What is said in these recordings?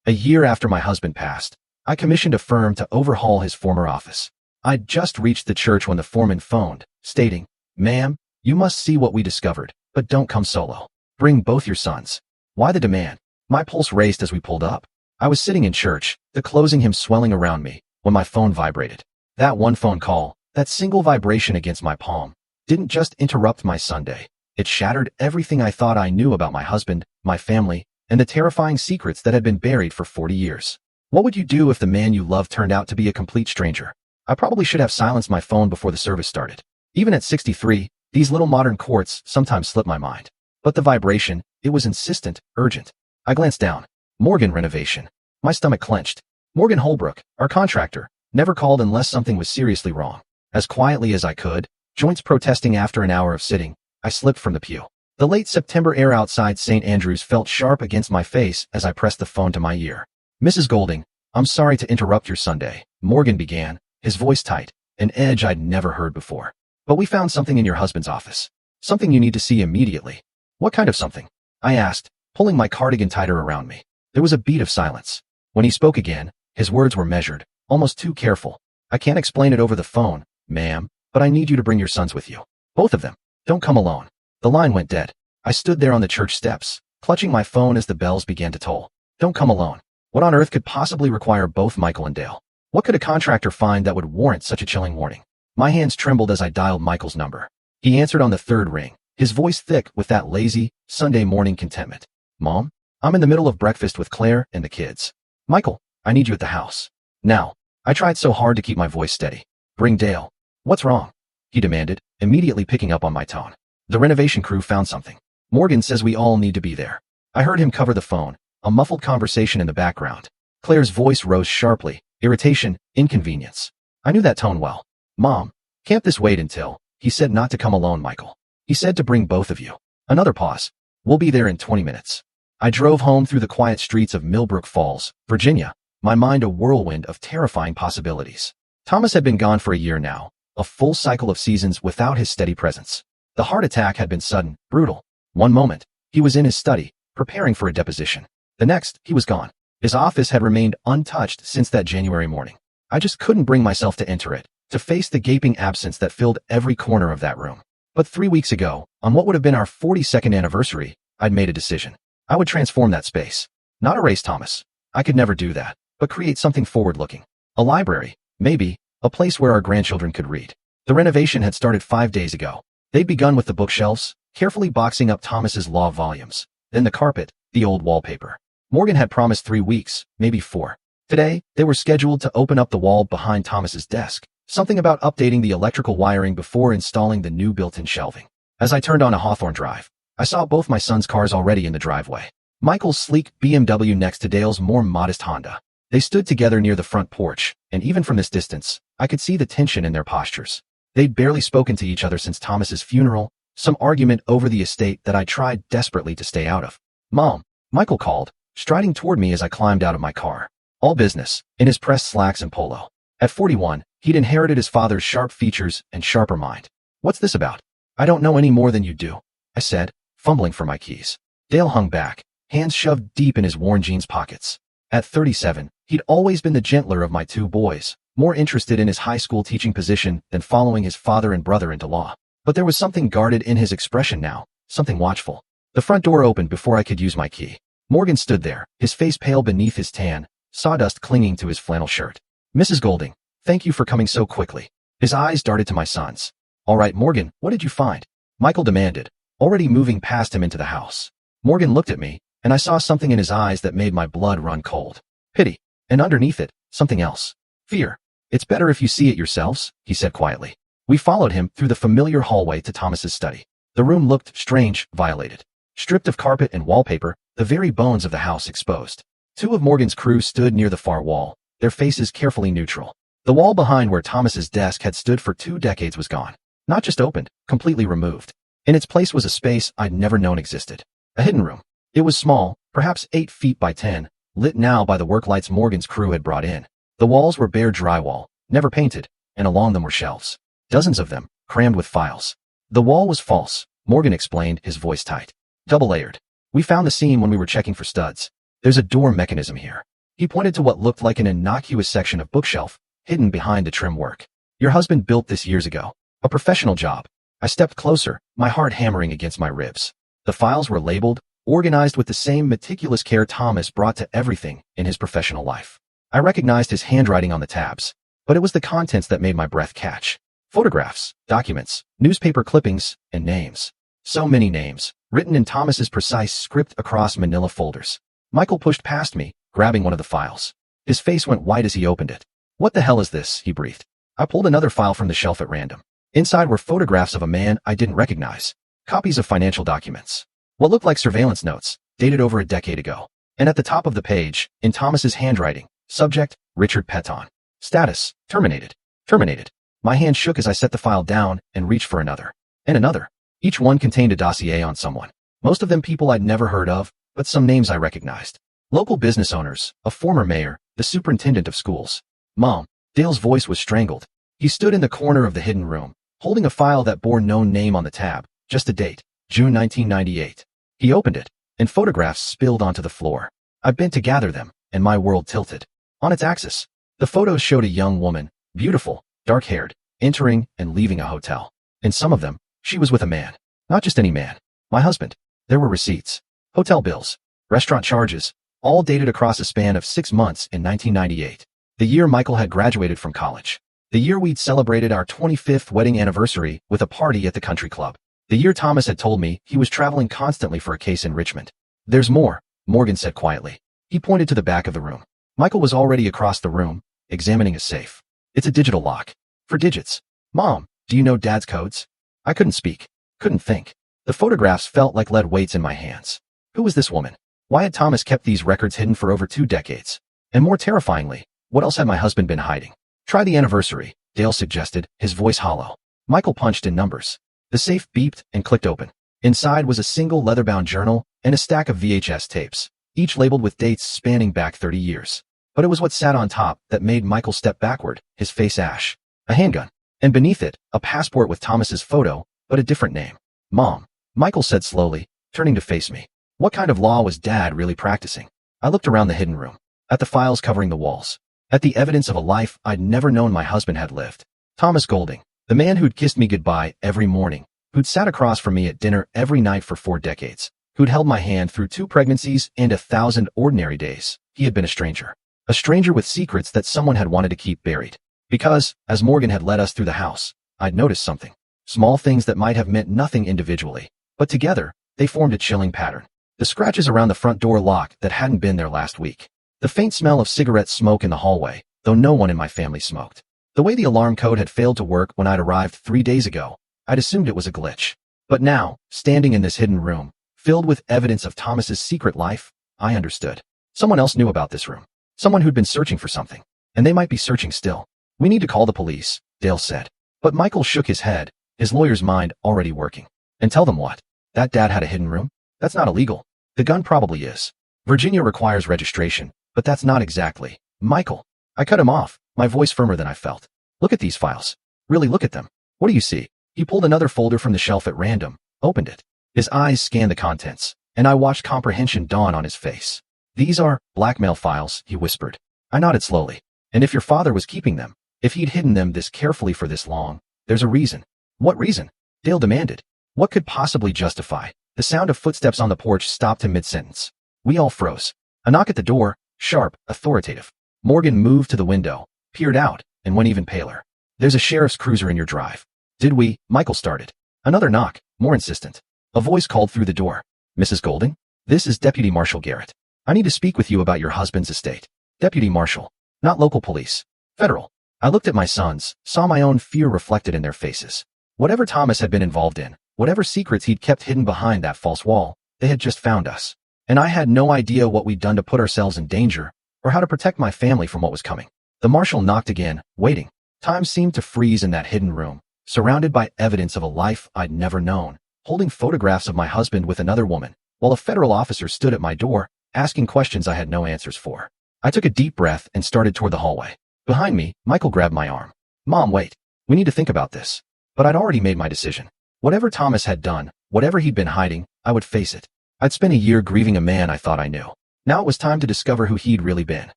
A year after my husband passed, I commissioned a firm to overhaul his former office. I'd just reached the church when the foreman phoned, stating, "Ma'am, you must see what we discovered, but don't come solo. Bring both your sons." Why the demand? My pulse raced as we pulled up. I was sitting in church, the closing hymn swelling around me, when my phone vibrated. That one phone call, that single vibration against my palm, didn't just interrupt my Sunday. It shattered everything I thought I knew about my husband, my family, and the terrifying secrets that had been buried for 40 years. What would you do if the man you loved turned out to be a complete stranger? I probably should have silenced my phone before the service started. Even at 63, these little modern courts sometimes slip my mind. But the vibration, it was insistent, urgent. I glanced down. Morgan Renovation. My stomach clenched. Morgan Holbrook, our contractor, never called unless something was seriously wrong. As quietly as I could, joints protesting after an hour of sitting, I slipped from the pew. The late September air outside St. Andrews felt sharp against my face as I pressed the phone to my ear. "Mrs. Golding, I'm sorry to interrupt your Sunday," Morgan began, his voice tight, an edge I'd never heard before. "But we found something in your husband's office. Something you need to see immediately." "What kind of something?" I asked, pulling my cardigan tighter around me. There was a beat of silence. When he spoke again, his words were measured, almost too careful. "I can't explain it over the phone, ma'am, but I need you to bring your sons with you. Both of them. Don't come alone." The line went dead. I stood there on the church steps, clutching my phone as the bells began to toll. Don't come alone. What on earth could possibly require both Michael and Dale? What could a contractor find that would warrant such a chilling warning? My hands trembled as I dialed Michael's number. He answered on the third ring, his voice thick with that lazy, Sunday morning contentment. "Mom, I'm in the middle of breakfast with Claire and the kids. Michael, I need you at the house. Now." I tried so hard to keep my voice steady. "Bring Dale." "What's wrong?" he demanded, immediately picking up on my tone. "The renovation crew found something. Morgan says we all need to be there." I heard him cover the phone, a muffled conversation in the background. Claire's voice rose sharply, irritation, inconvenience. I knew that tone well. "Mom, can't this wait until—" He said not to come alone, Michael. He said to bring both of you. Another pause. "We'll be there in 20 minutes. I drove home through the quiet streets of Millbrook Falls, Virginia, my mind a whirlwind of terrifying possibilities. Thomas had been gone for a year now, a full cycle of seasons without his steady presence. The heart attack had been sudden, brutal. One moment, he was in his study, preparing for a deposition. The next, he was gone. His office had remained untouched since that January morning. I just couldn't bring myself to enter it, to face the gaping absence that filled every corner of that room. But 3 weeks ago, on what would have been our 42nd anniversary, I'd made a decision. I would transform that space. Not erase Thomas. I could never do that, but create something forward-looking. A library, maybe, a place where our grandchildren could read. The renovation had started 5 days ago. They'd begun with the bookshelves, carefully boxing up Thomas's law volumes, then the carpet, the old wallpaper. Morgan had promised 3 weeks, maybe 4. Today, they were scheduled to open up the wall behind Thomas's desk, something about updating the electrical wiring before installing the new built-in shelving. As I turned on a Hawthorne Drive, I saw both my sons' cars already in the driveway. Michael's sleek BMW next to Dale's more modest Honda. They stood together near the front porch, and even from this distance, I could see the tension in their postures. They'd barely spoken to each other since Thomas's funeral, some argument over the estate that I tried desperately to stay out of. "Mom," Michael called, striding toward me as I climbed out of my car. All business, in his pressed slacks and polo. At 41, he'd inherited his father's sharp features and sharper mind. "What's this about?" "I don't know any more than you do," I said, fumbling for my keys. Dale hung back, hands shoved deep in his worn jeans pockets. At 37, he'd always been the gentler of my 2 boys, more interested in his high school teaching position than following his father and brother into law. But there was something guarded in his expression now, something watchful. The front door opened before I could use my key. Morgan stood there, his face pale beneath his tan, sawdust clinging to his flannel shirt. "Mrs. Golding, thank you for coming so quickly." His eyes darted to my sons. "All right, Morgan, what did you find?" Michael demanded, already moving past him into the house. Morgan looked at me, and I saw something in his eyes that made my blood run cold. Pity. And underneath it, something else. Fear. "It's better if you see it yourselves," he said quietly. We followed him through the familiar hallway to Thomas's study. The room looked strange, violated. Stripped of carpet and wallpaper, the very bones of the house exposed. 2 of Morgan's crew stood near the far wall, their faces carefully neutral. The wall behind where Thomas's desk had stood for 2 decades was gone. Not just opened, completely removed. In its place was a space I'd never known existed. A hidden room. It was small, perhaps 8 feet by 10, lit now by the work lights Morgan's crew had brought in. The walls were bare drywall, never painted, and along them were shelves. Dozens of them, crammed with files. The wall was false, Morgan explained, his voice tight. Double-layered. "We found the seam when we were checking for studs. There's a door mechanism here. He pointed to what looked like an innocuous section of bookshelf, hidden behind the trim work. Your husband built this years ago. A professional job. I stepped closer, my heart hammering against my ribs. The files were labeled, organized with the same meticulous care Thomas brought to everything in his professional life. I recognized his handwriting on the tabs, but it was the contents that made my breath catch. Photographs, documents, newspaper clippings, and names. So many names, written in Thomas's precise script across manila folders. Michael pushed past me, grabbing one of the files. His face went white as he opened it. What the hell is this? He breathed. I pulled another file from the shelf at random. Inside were photographs of a man I didn't recognize, copies of financial documents, what looked like surveillance notes, dated over a decade ago. And at the top of the page, in Thomas's handwriting, subject, Richard Peton. Status, terminated. Terminated. My hand shook as I set the file down and reached for another. And another. Each one contained a dossier on someone. Most of them people I'd never heard of, but some names I recognized. Local business owners, a former mayor, the superintendent of schools. Mom. Dale's voice was strangled. He stood in the corner of the hidden room, holding a file that bore no name on the tab, just a date, June 1998. He opened it, and photographs spilled onto the floor. I bent to gather them, and my world tilted. On its axis, the photos showed a young woman, beautiful, dark-haired, entering and leaving a hotel. In some of them, she was with a man. Not just any man. My husband. There were receipts, hotel bills, restaurant charges, all dated across a span of 6 months in 1998. The year Michael had graduated from college. The year we'd celebrated our 25th wedding anniversary with a party at the country club. The year Thomas had told me he was traveling constantly for a case in Richmond. There's more, Morgan said quietly. He pointed to the back of the room. Michael was already across the room, examining a safe. It's a digital lock. For digits. Mom, do you know Dad's codes? I couldn't speak. Couldn't think. The photographs felt like lead weights in my hands. Who was this woman? Why had Thomas kept these records hidden for over 2 decades? And more terrifyingly, what else had my husband been hiding? Try the anniversary, Dale suggested, his voice hollow. Michael punched in numbers. The safe beeped and clicked open. Inside was a single leather-bound journal and a stack of VHS tapes, each labeled with dates spanning back 30 years. But it was what sat on top that made Michael step backward, his face ash. A handgun. And beneath it, a passport with Thomas's photo, but a different name. Mom, Michael said slowly, turning to face me. What kind of law was Dad really practicing? I looked around the hidden room, at the files covering the walls, at the evidence of a life I'd never known my husband had lived. Thomas Golding, the man who'd kissed me goodbye every morning, who'd sat across from me at dinner every night for 4 decades, who'd held my hand through 2 pregnancies and 1,000 ordinary days. He had been a stranger. A stranger with secrets that someone had wanted to keep buried. Because, as Morgan had led us through the house, I'd noticed something. Small things that might have meant nothing individually, but together, they formed a chilling pattern. The scratches around the front door lock that hadn't been there last week. The faint smell of cigarette smoke in the hallway, though no one in my family smoked. The way the alarm code had failed to work when I'd arrived 3 days ago, I'd assumed it was a glitch. But now, standing in this hidden room, filled with evidence of Thomas's secret life, I understood. Someone else knew about this room. Someone who'd been searching for something. And they might be searching still. We need to call the police, Dale said. But Michael shook his head, his lawyer's mind already working. And tell them what? That Dad had a hidden room? That's not illegal. The gun probably is. Virginia requires registration, but that's not exactly. Michael. I cut him off, my voice firmer than I felt. Look at these files. Really look at them. What do you see? He pulled another folder from the shelf at random, opened it. His eyes scanned the contents, and I watched comprehension dawn on his face. These are blackmail files, he whispered. I nodded slowly. And if your father was keeping them, if he'd hidden them this carefully for this long, there's a reason. What reason? Dale demanded. What could possibly justify? The sound of footsteps on the porch stopped him mid-sentence. We all froze. A knock at the door, sharp, authoritative. Morgan moved to the window, peered out, and went even paler. There's a sheriff's cruiser in your drive. Did we? Michael started. Another knock, more insistent. A voice called through the door. Mrs. Golding? This is Deputy Marshal Garrett. I need to speak with you about your husband's estate. Deputy Marshal. Not local police. Federal. I looked at my sons, saw my own fear reflected in their faces. Whatever Thomas had been involved in, whatever secrets he'd kept hidden behind that false wall, they had just found us. And I had no idea what we'd done to put ourselves in danger, or how to protect my family from what was coming. The marshal knocked again, waiting. Time seemed to freeze in that hidden room, surrounded by evidence of a life I'd never known, holding photographs of my husband with another woman, while a federal officer stood at my door, asking questions I had no answers for. I took a deep breath and started toward the hallway. Behind me, Michael grabbed my arm. Mom, wait. We need to think about this. But I'd already made my decision. Whatever Thomas had done, whatever he'd been hiding, I would face it. I'd spent a year grieving a man I thought I knew. Now it was time to discover who he'd really been.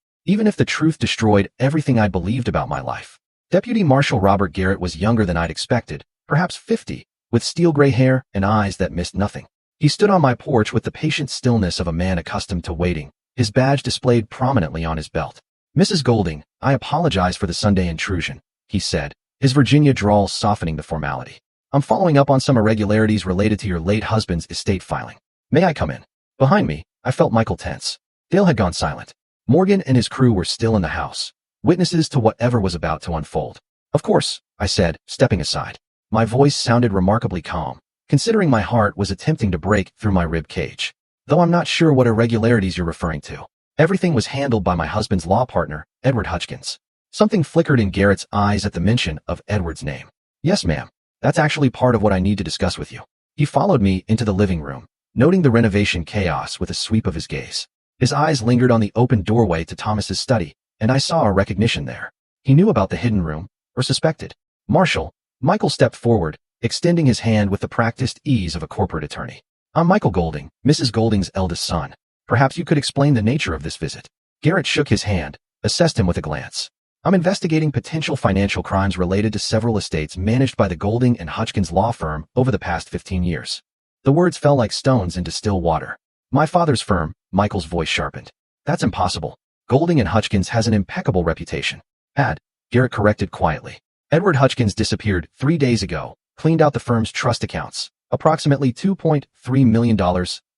even if the truth destroyed everything I'd believed about my life. Deputy Marshal Robert Garrett was younger than I'd expected, perhaps 50, with steel gray hair and eyes that missed nothing. He stood on my porch with the patient stillness of a man accustomed to waiting, his badge displayed prominently on his belt. "Mrs. Golding, I apologize for the Sunday intrusion," he said, his Virginia drawl softening the formality. "I'm following up on some irregularities related to your late husband's estate filing. May I come in?" Behind me, I felt Michael tense. Dale had gone silent. Morgan and his crew were still in the house, witnesses to whatever was about to unfold. "Of course," I said, stepping aside. My voice sounded remarkably calm, considering my heart was attempting to break through my rib cage. "Though I'm not sure what irregularities you're referring to. Everything was handled by my husband's law partner, Edward Hutchins." Something flickered in Garrett's eyes at the mention of Edward's name. "Yes, ma'am. That's actually part of what I need to discuss with you." He followed me into the living room, noting the renovation chaos with a sweep of his gaze. His eyes lingered on the open doorway to Thomas's study, and I saw a recognition there. He knew about the hidden room, or suspected. "Marshal," Michael stepped forward, extending his hand with the practiced ease of a corporate attorney. "I'm Michael Golding, Mrs. Golding's eldest son. Perhaps you could explain the nature of this visit." Garrett shook his hand, assessed him with a glance. "I'm investigating potential financial crimes related to several estates managed by the Golding and Hutchins law firm over the past 15 years. The words fell like stones into still water. "My father's firm," Michael's voice sharpened. "That's impossible. Golding and Hutchins has an impeccable reputation." Garrett corrected quietly. "Edward Hutchins disappeared 3 days ago, cleaned out the firm's trust accounts, approximately $2.3 million,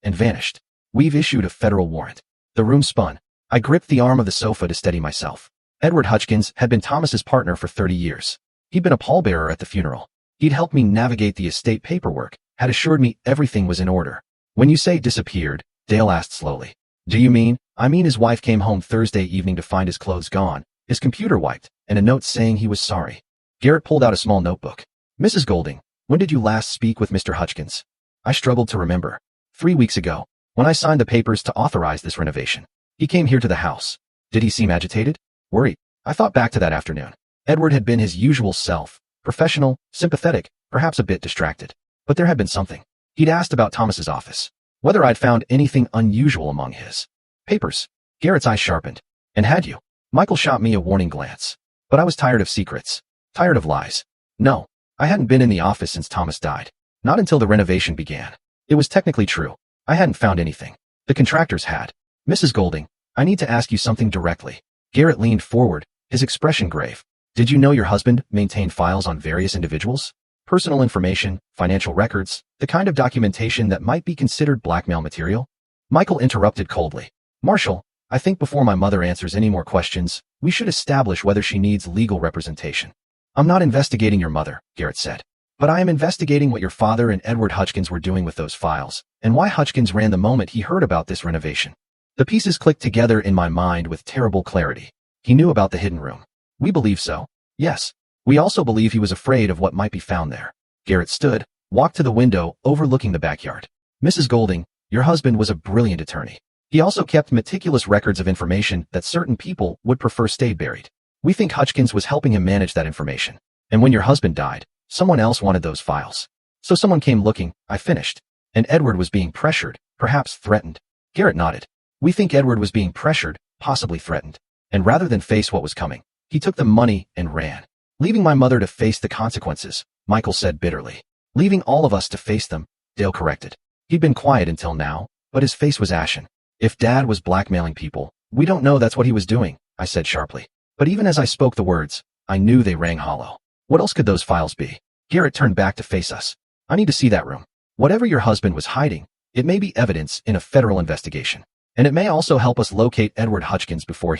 and vanished. We've issued a federal warrant." The room spun. I gripped the arm of the sofa to steady myself. Edward Hutchins had been Thomas's partner for 30 years. He'd been a pallbearer at the funeral. He'd helped me navigate the estate paperwork, had assured me everything was in order. "When you say disappeared," Dale asked slowly, "do you mean?" "I mean his wife came home Thursday evening to find his clothes gone, his computer wiped, and a note saying he was sorry." Garrett pulled out a small notebook. "Mrs. Golding, when did you last speak with Mr. Hutchins?" I struggled to remember. 3 weeks ago, when I signed the papers to authorize this renovation. He came here to the house. Did he seem agitated? Worried? I thought back to that afternoon. Edward had been his usual self, professional, sympathetic, perhaps a bit distracted. But there had been something. He'd asked about Thomas's office, whether I'd found anything unusual among his papers. Garrett's eyes sharpened. "And had you?" Michael shot me a warning glance. But I was tired of secrets. Tired of lies. "No, I hadn't been in the office since Thomas died. Not until the renovation began. It was technically true. I hadn't found anything. The contractors had." "Mrs. Golding, I need to ask you something directly." Garrett leaned forward, his expression grave. "Did you know your husband maintained files on various individuals? Personal information, financial records, the kind of documentation that might be considered blackmail material?" Michael interrupted coldly. "Marshal, I think before my mother answers any more questions, we should establish whether she needs legal representation." "I'm not investigating your mother," Garrett said. "But I am investigating what your father and Edward Hutchins were doing with those files, and why Hutchins ran the moment he heard about this renovation." The pieces clicked together in my mind with terrible clarity. He knew about the hidden room. We believe so. Yes. We also believe he was afraid of what might be found there. Garrett stood, walked to the window overlooking the backyard. "Mrs. Golding, your husband was a brilliant attorney. He also kept meticulous records of information that certain people would prefer stayed buried. We think Hutchins was helping him manage that information. And when your husband died, someone else wanted those files. So someone came looking," I finished. "And Edward was being pressured, perhaps threatened." Garrett nodded. "We think Edward was being pressured, possibly threatened. And rather than face what was coming, he took the money and ran. Leaving my mother to face the consequences," Michael said bitterly. "Leaving all of us to face them," Dale corrected. He'd been quiet until now, but his face was ashen. "If Dad was blackmailing people, we don't know that's what he was doing," I said sharply. But even as I spoke the words, I knew they rang hollow. What else could those files be? Garrett turned back to face us. "I need to see that room. Whatever your husband was hiding, it may be evidence in a federal investigation. And it may also help us locate Edward Hutchins before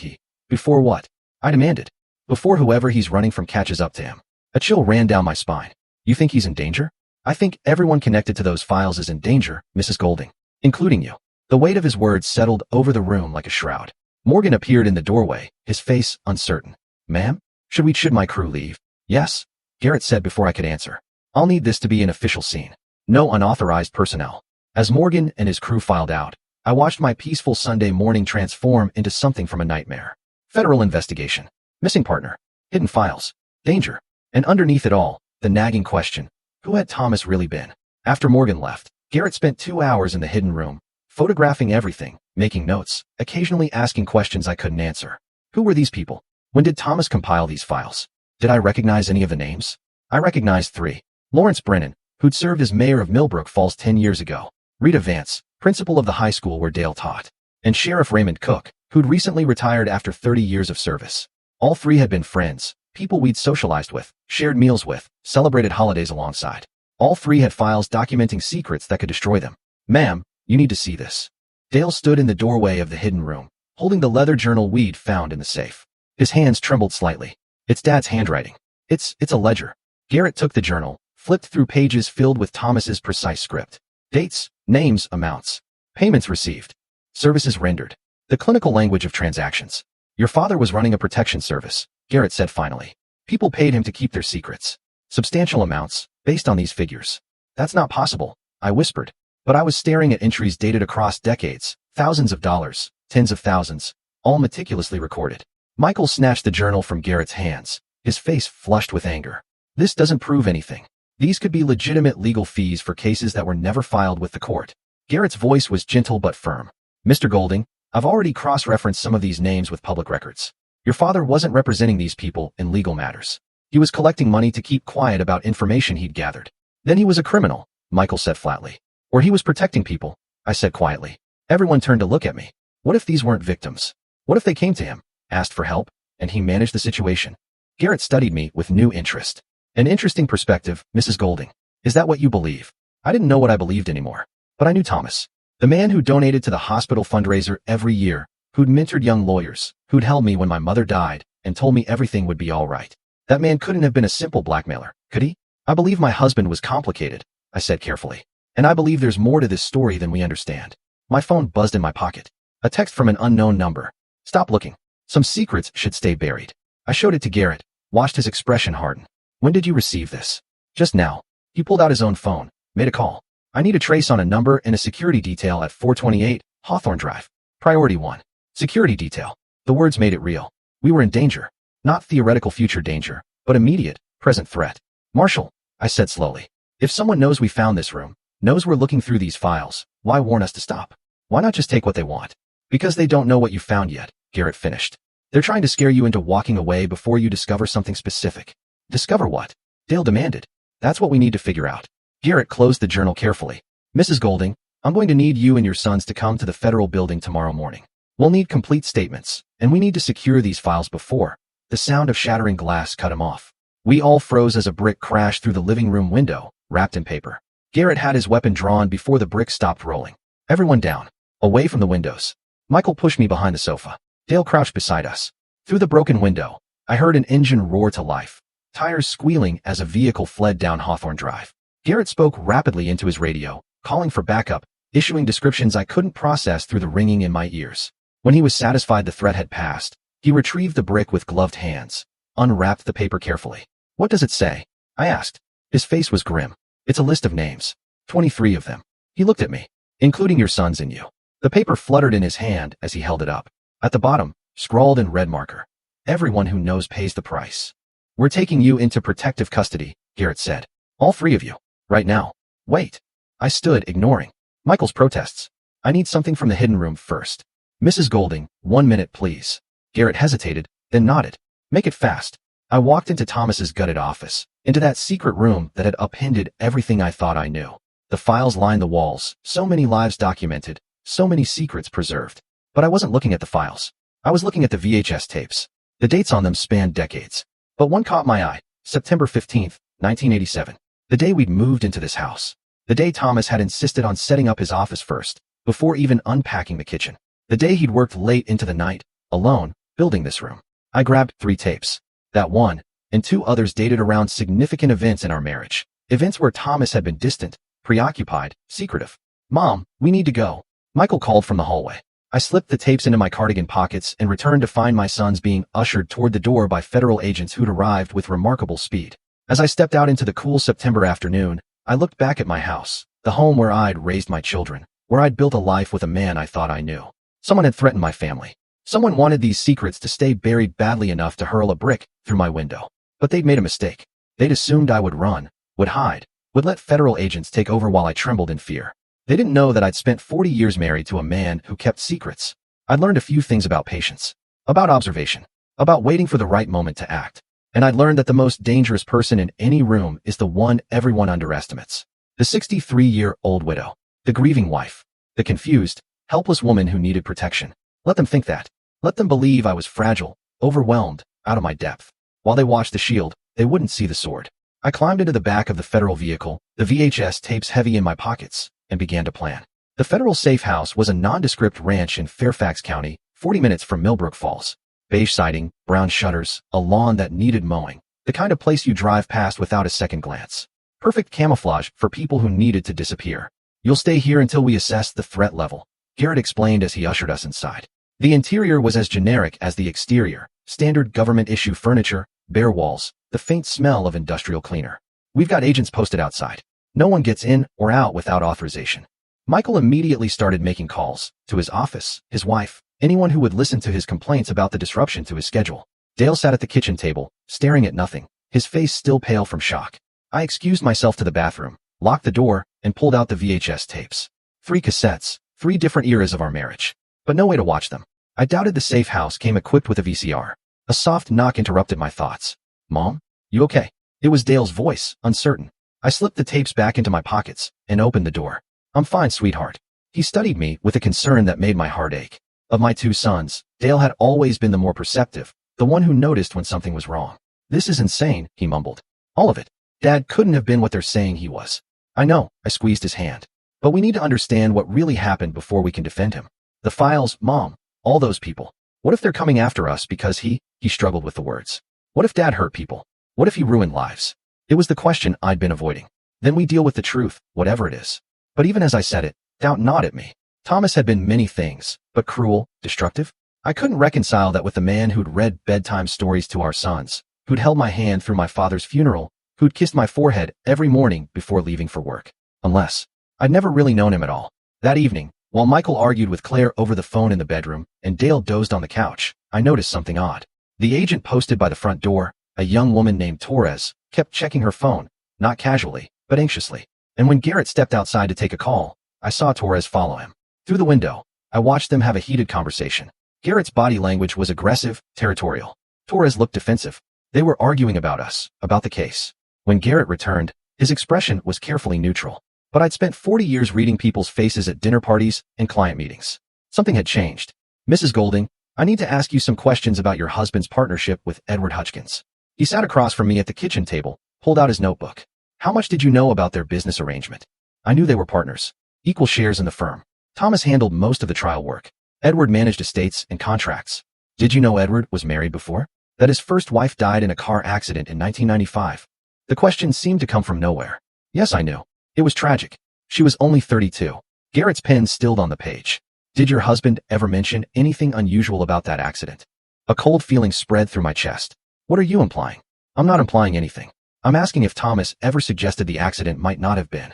what?" I demanded. "Before whoever he's running from catches up to him." A chill ran down my spine. "You think he's in danger?" "I think everyone connected to those files is in danger, Mrs. Golding, including you." The weight of his words settled over the room like a shroud. Morgan appeared in the doorway, his face uncertain. "Ma'am, should my crew leave?" "Yes," Garrett said before I could answer. "I'll need this to be an official scene. No unauthorized personnel." As Morgan and his crew filed out, I watched my peaceful Sunday morning transform into something from a nightmare. Federal investigation. Missing partner. Hidden files. Danger. And underneath it all, the nagging question, who had Thomas really been? After Morgan left, Garrett spent 2 hours in the hidden room, photographing everything, making notes, occasionally asking questions I couldn't answer. Who were these people? When did Thomas compile these files? Did I recognize any of the names? I recognized 3. Lawrence Brennan, who'd served as mayor of Millbrook Falls 10 years ago. Rita Vance, principal of the high school where Dale taught. And Sheriff Raymond Cook, who'd recently retired after 30 years of service. All 3 had been friends, people we'd socialized with, shared meals with, celebrated holidays alongside. All 3 had files documenting secrets that could destroy them. Ma'am, you need to see this. Dale stood in the doorway of the hidden room, holding the leather journal we'd found in the safe. His hands trembled slightly. It's Dad's handwriting. It's a ledger. Garrett took the journal, flipped through pages filled with Thomas's precise script. Dates, names, amounts. Payments received. Services rendered. The clinical language of transactions. Your father was running a protection service, Garrett said finally. People paid him to keep their secrets. Substantial amounts, based on these figures. That's not possible, I whispered. But I was staring at entries dated across decades, thousands of dollars, tens of thousands, all meticulously recorded. Michael snatched the journal from Garrett's hands, his face flushed with anger. This doesn't prove anything. These could be legitimate legal fees for cases that were never filed with the court. Garrett's voice was gentle but firm. Mr. Golding, I've already cross-referenced some of these names with public records. Your father wasn't representing these people in legal matters. He was collecting money to keep quiet about information he'd gathered. Then he was a criminal, Michael said flatly. Or he was protecting people, I said quietly. Everyone turned to look at me. What if these weren't victims? What if they came to him, asked for help, and he managed the situation? Garrett studied me with new interest. An interesting perspective, Mrs. Golding. Is that what you believe? I didn't know what I believed anymore. But I knew Thomas. The man who donated to the hospital fundraiser every year, who'd mentored young lawyers, who'd held me when my mother died, and told me everything would be all right. That man couldn't have been a simple blackmailer, could he? I believe my husband was complicated, I said carefully. And I believe there's more to this story than we understand. My phone buzzed in my pocket. A text from an unknown number. Stop looking. Some secrets should stay buried. I showed it to Garrett, watched his expression harden. When did you receive this? Just now. He pulled out his own phone, made a call. I need a trace on a number and a security detail at 428 Hawthorne Drive. Priority 1. Security detail. The words made it real. We were in danger. Not theoretical future danger, but immediate, present threat. Marshall, I said slowly. If someone knows we found this room, knows we're looking through these files, why warn us to stop? Why not just take what they want? Because they don't know what you found yet, Garrett finished. They're trying to scare you into walking away before you discover something specific. Discover what? Dale demanded. That's what we need to figure out. Garrett closed the journal carefully. Mrs. Golding, I'm going to need you and your sons to come to the federal building tomorrow morning. We'll need complete statements, and we need to secure these files before. The sound of shattering glass cut him off. We all froze as a brick crashed through the living room window, wrapped in paper. Garrett had his weapon drawn before the brick stopped rolling. Everyone down, away from the windows. Michael pushed me behind the sofa. Dale crouched beside us. Through the broken window, I heard an engine roar to life, tires squealing as a vehicle fled down Hawthorne Drive. Garrett spoke rapidly into his radio, calling for backup, issuing descriptions I couldn't process through the ringing in my ears. When he was satisfied the threat had passed, he retrieved the brick with gloved hands, unwrapped the paper carefully. What does it say? I asked. His face was grim. It's a list of names. 23 of them. He looked at me, including your sons and you. The paper fluttered in his hand as he held it up. At the bottom, scrawled in red marker. Everyone who knows pays the price. We're taking you into protective custody, Garrett said. All 3 of you. Right now. Wait. I stood, ignoring Michael's protests. I need something from the hidden room first. Mrs. Golding, 1 minute please. Garrett hesitated, then nodded. Make it fast. I walked into Thomas's gutted office, into that secret room that had upended everything I thought I knew. The files lined the walls, so many lives documented, so many secrets preserved. But I wasn't looking at the files. I was looking at the VHS tapes. The dates on them spanned decades. But one caught my eye, September 15th, 1987. The day we'd moved into this house. The day Thomas had insisted on setting up his office first, before even unpacking the kitchen. The day he'd worked late into the night, alone, building this room. I grabbed 3 tapes. That one, and 2 others dated around significant events in our marriage. Events where Thomas had been distant, preoccupied, secretive. Mom, we need to go. Michael called from the hallway. I slipped the tapes into my cardigan pockets and returned to find my sons being ushered toward the door by federal agents who'd arrived with remarkable speed. As I stepped out into the cool September afternoon, I looked back at my house, the home where I'd raised my children, where I'd built a life with a man I thought I knew. Someone had threatened my family. Someone wanted these secrets to stay buried badly enough to hurl a brick through my window. But they'd made a mistake. They'd assumed I would run, would hide, would let federal agents take over while I trembled in fear. They didn't know that I'd spent 40 years married to a man who kept secrets. I'd learned a few things about patience. about observation, about waiting for the right moment to act. And I learned that the most dangerous person in any room is the one everyone underestimates. The 63-year-old widow, the grieving wife, the confused, helpless woman who needed protection. Let them think that. Let them believe I was fragile, overwhelmed, out of my depth. While they watched the shield, they wouldn't see the sword. I climbed into the back of the federal vehicle, the VHS tapes heavy in my pockets, and began to plan. The federal safe house was a nondescript ranch in Fairfax County, 40 minutes from Millbrook Falls. Beige siding, brown shutters, a lawn that needed mowing. The kind of place you drive past without a second glance. Perfect camouflage for people who needed to disappear. You'll stay here until we assess the threat level, Garrett explained as he ushered us inside. The interior was as generic as the exterior. Standard government-issue furniture, bare walls, the faint smell of industrial cleaner. We've got agents posted outside. No one gets in or out without authorization. Michael immediately started making calls to his office, his wife, anyone who would listen to his complaints about the disruption to his schedule. Dale sat at the kitchen table, staring at nothing, his face still pale from shock. I excused myself to the bathroom, locked the door, and pulled out the VHS tapes. 3 cassettes, 3 different eras of our marriage, but no way to watch them. I doubted the safe house came equipped with a VCR. A soft knock interrupted my thoughts. Mom? You okay? It was Dale's voice, uncertain. I slipped the tapes back into my pockets and opened the door. I'm fine, sweetheart. He studied me with a concern that made my heart ache. Of my 2 sons, Dale had always been the more perceptive, the one who noticed when something was wrong. This is insane, he mumbled. All of it. Dad couldn't have been what they're saying he was. I know, I squeezed his hand. But we need to understand what really happened before we can defend him. The files, Mom, all those people. What if they're coming after us because he struggled with the words. What if Dad hurt people? What if he ruined lives? It was the question I'd been avoiding. Then we deal with the truth, whatever it is. But even as I said it, doubt gnawed at me. Thomas had been many things, but cruel, destructive. I couldn't reconcile that with the man who'd read bedtime stories to our sons, who'd held my hand through my father's funeral, who'd kissed my forehead every morning before leaving for work. Unless I'd never really known him at all. That evening, while Michael argued with Claire over the phone in the bedroom and Dale dozed on the couch, I noticed something odd. The agent posted by the front door, a young woman named Torres, kept checking her phone, not casually, but anxiously. And when Garrett stepped outside to take a call, I saw Torres follow him. Through the window, I watched them have a heated conversation. Garrett's body language was aggressive, territorial. Torres looked defensive. They were arguing about us, about the case. When Garrett returned, his expression was carefully neutral. But I'd spent 40 years reading people's faces at dinner parties and client meetings. Something had changed. Mrs. Golding, I need to ask you some questions about your husband's partnership with Edward Hutchins. He sat across from me at the kitchen table, pulled out his notebook. How much did you know about their business arrangement? I knew they were partners, equal shares in the firm. Thomas handled most of the trial work. Edward managed estates and contracts. Did you know Edward was married before? That his first wife died in a car accident in 1995. The question seemed to come from nowhere. Yes, I knew. It was tragic. She was only 32. Garrett's pen stilled on the page. Did your husband ever mention anything unusual about that accident? A cold feeling spread through my chest. What are you implying? I'm not implying anything. I'm asking if Thomas ever suggested the accident might not have been.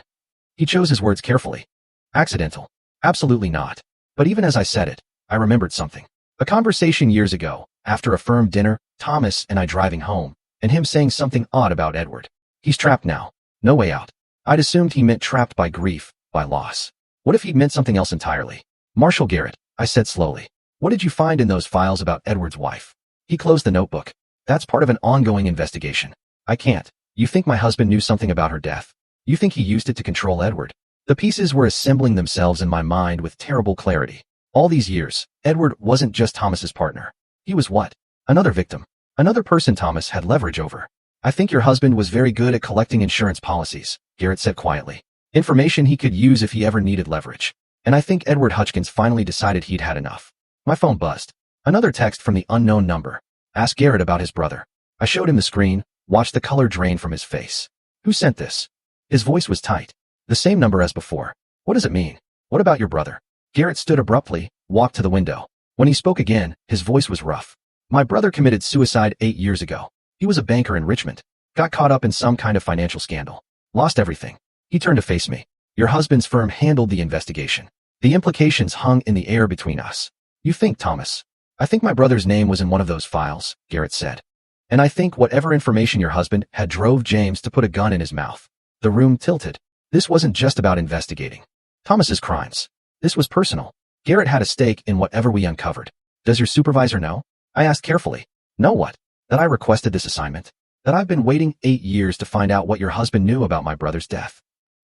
He chose his words carefully. Accidental. Absolutely not. But even as I said it, I remembered something. A conversation years ago, after a firm dinner, Thomas and I driving home, and him saying something odd about Edward. He's trapped now. No way out. I'd assumed he meant trapped by grief, by loss. What if he'd meant something else entirely? Marshall Garrett, I said slowly. What did you find in those files about Edward's wife? He closed the notebook. That's part of an ongoing investigation. I can't. You think my husband knew something about her death? You think he used it to control Edward? The pieces were assembling themselves in my mind with terrible clarity. All these years, Edward wasn't just Thomas's partner. He was what? Another victim. Another person Thomas had leverage over. I think your husband was very good at collecting insurance policies, Garrett said quietly. Information he could use if he ever needed leverage. And I think Edward Hutchins finally decided he'd had enough. My phone buzzed. Another text from the unknown number. Ask Garrett about his brother. I showed him the screen, watched the color drain from his face. Who sent this? His voice was tight. The same number as before. What does it mean? What about your brother? Garrett stood abruptly, walked to the window. When he spoke again, his voice was rough. My brother committed suicide 8 years ago. He was a banker in Richmond. Got caught up in some kind of financial scandal. Lost everything. He turned to face me. Your husband's firm handled the investigation. The implications hung in the air between us. You think, Thomas. I think my brother's name was in one of those files, Garrett said. And I think whatever information your husband had drove James to put a gun in his mouth. The room tilted. This wasn't just about investigating Thomas's crimes. This was personal. Garrett had a stake in whatever we uncovered. Does your supervisor know? I asked carefully. Know what? That I requested this assignment? That I've been waiting 8 years to find out what your husband knew about my brother's death?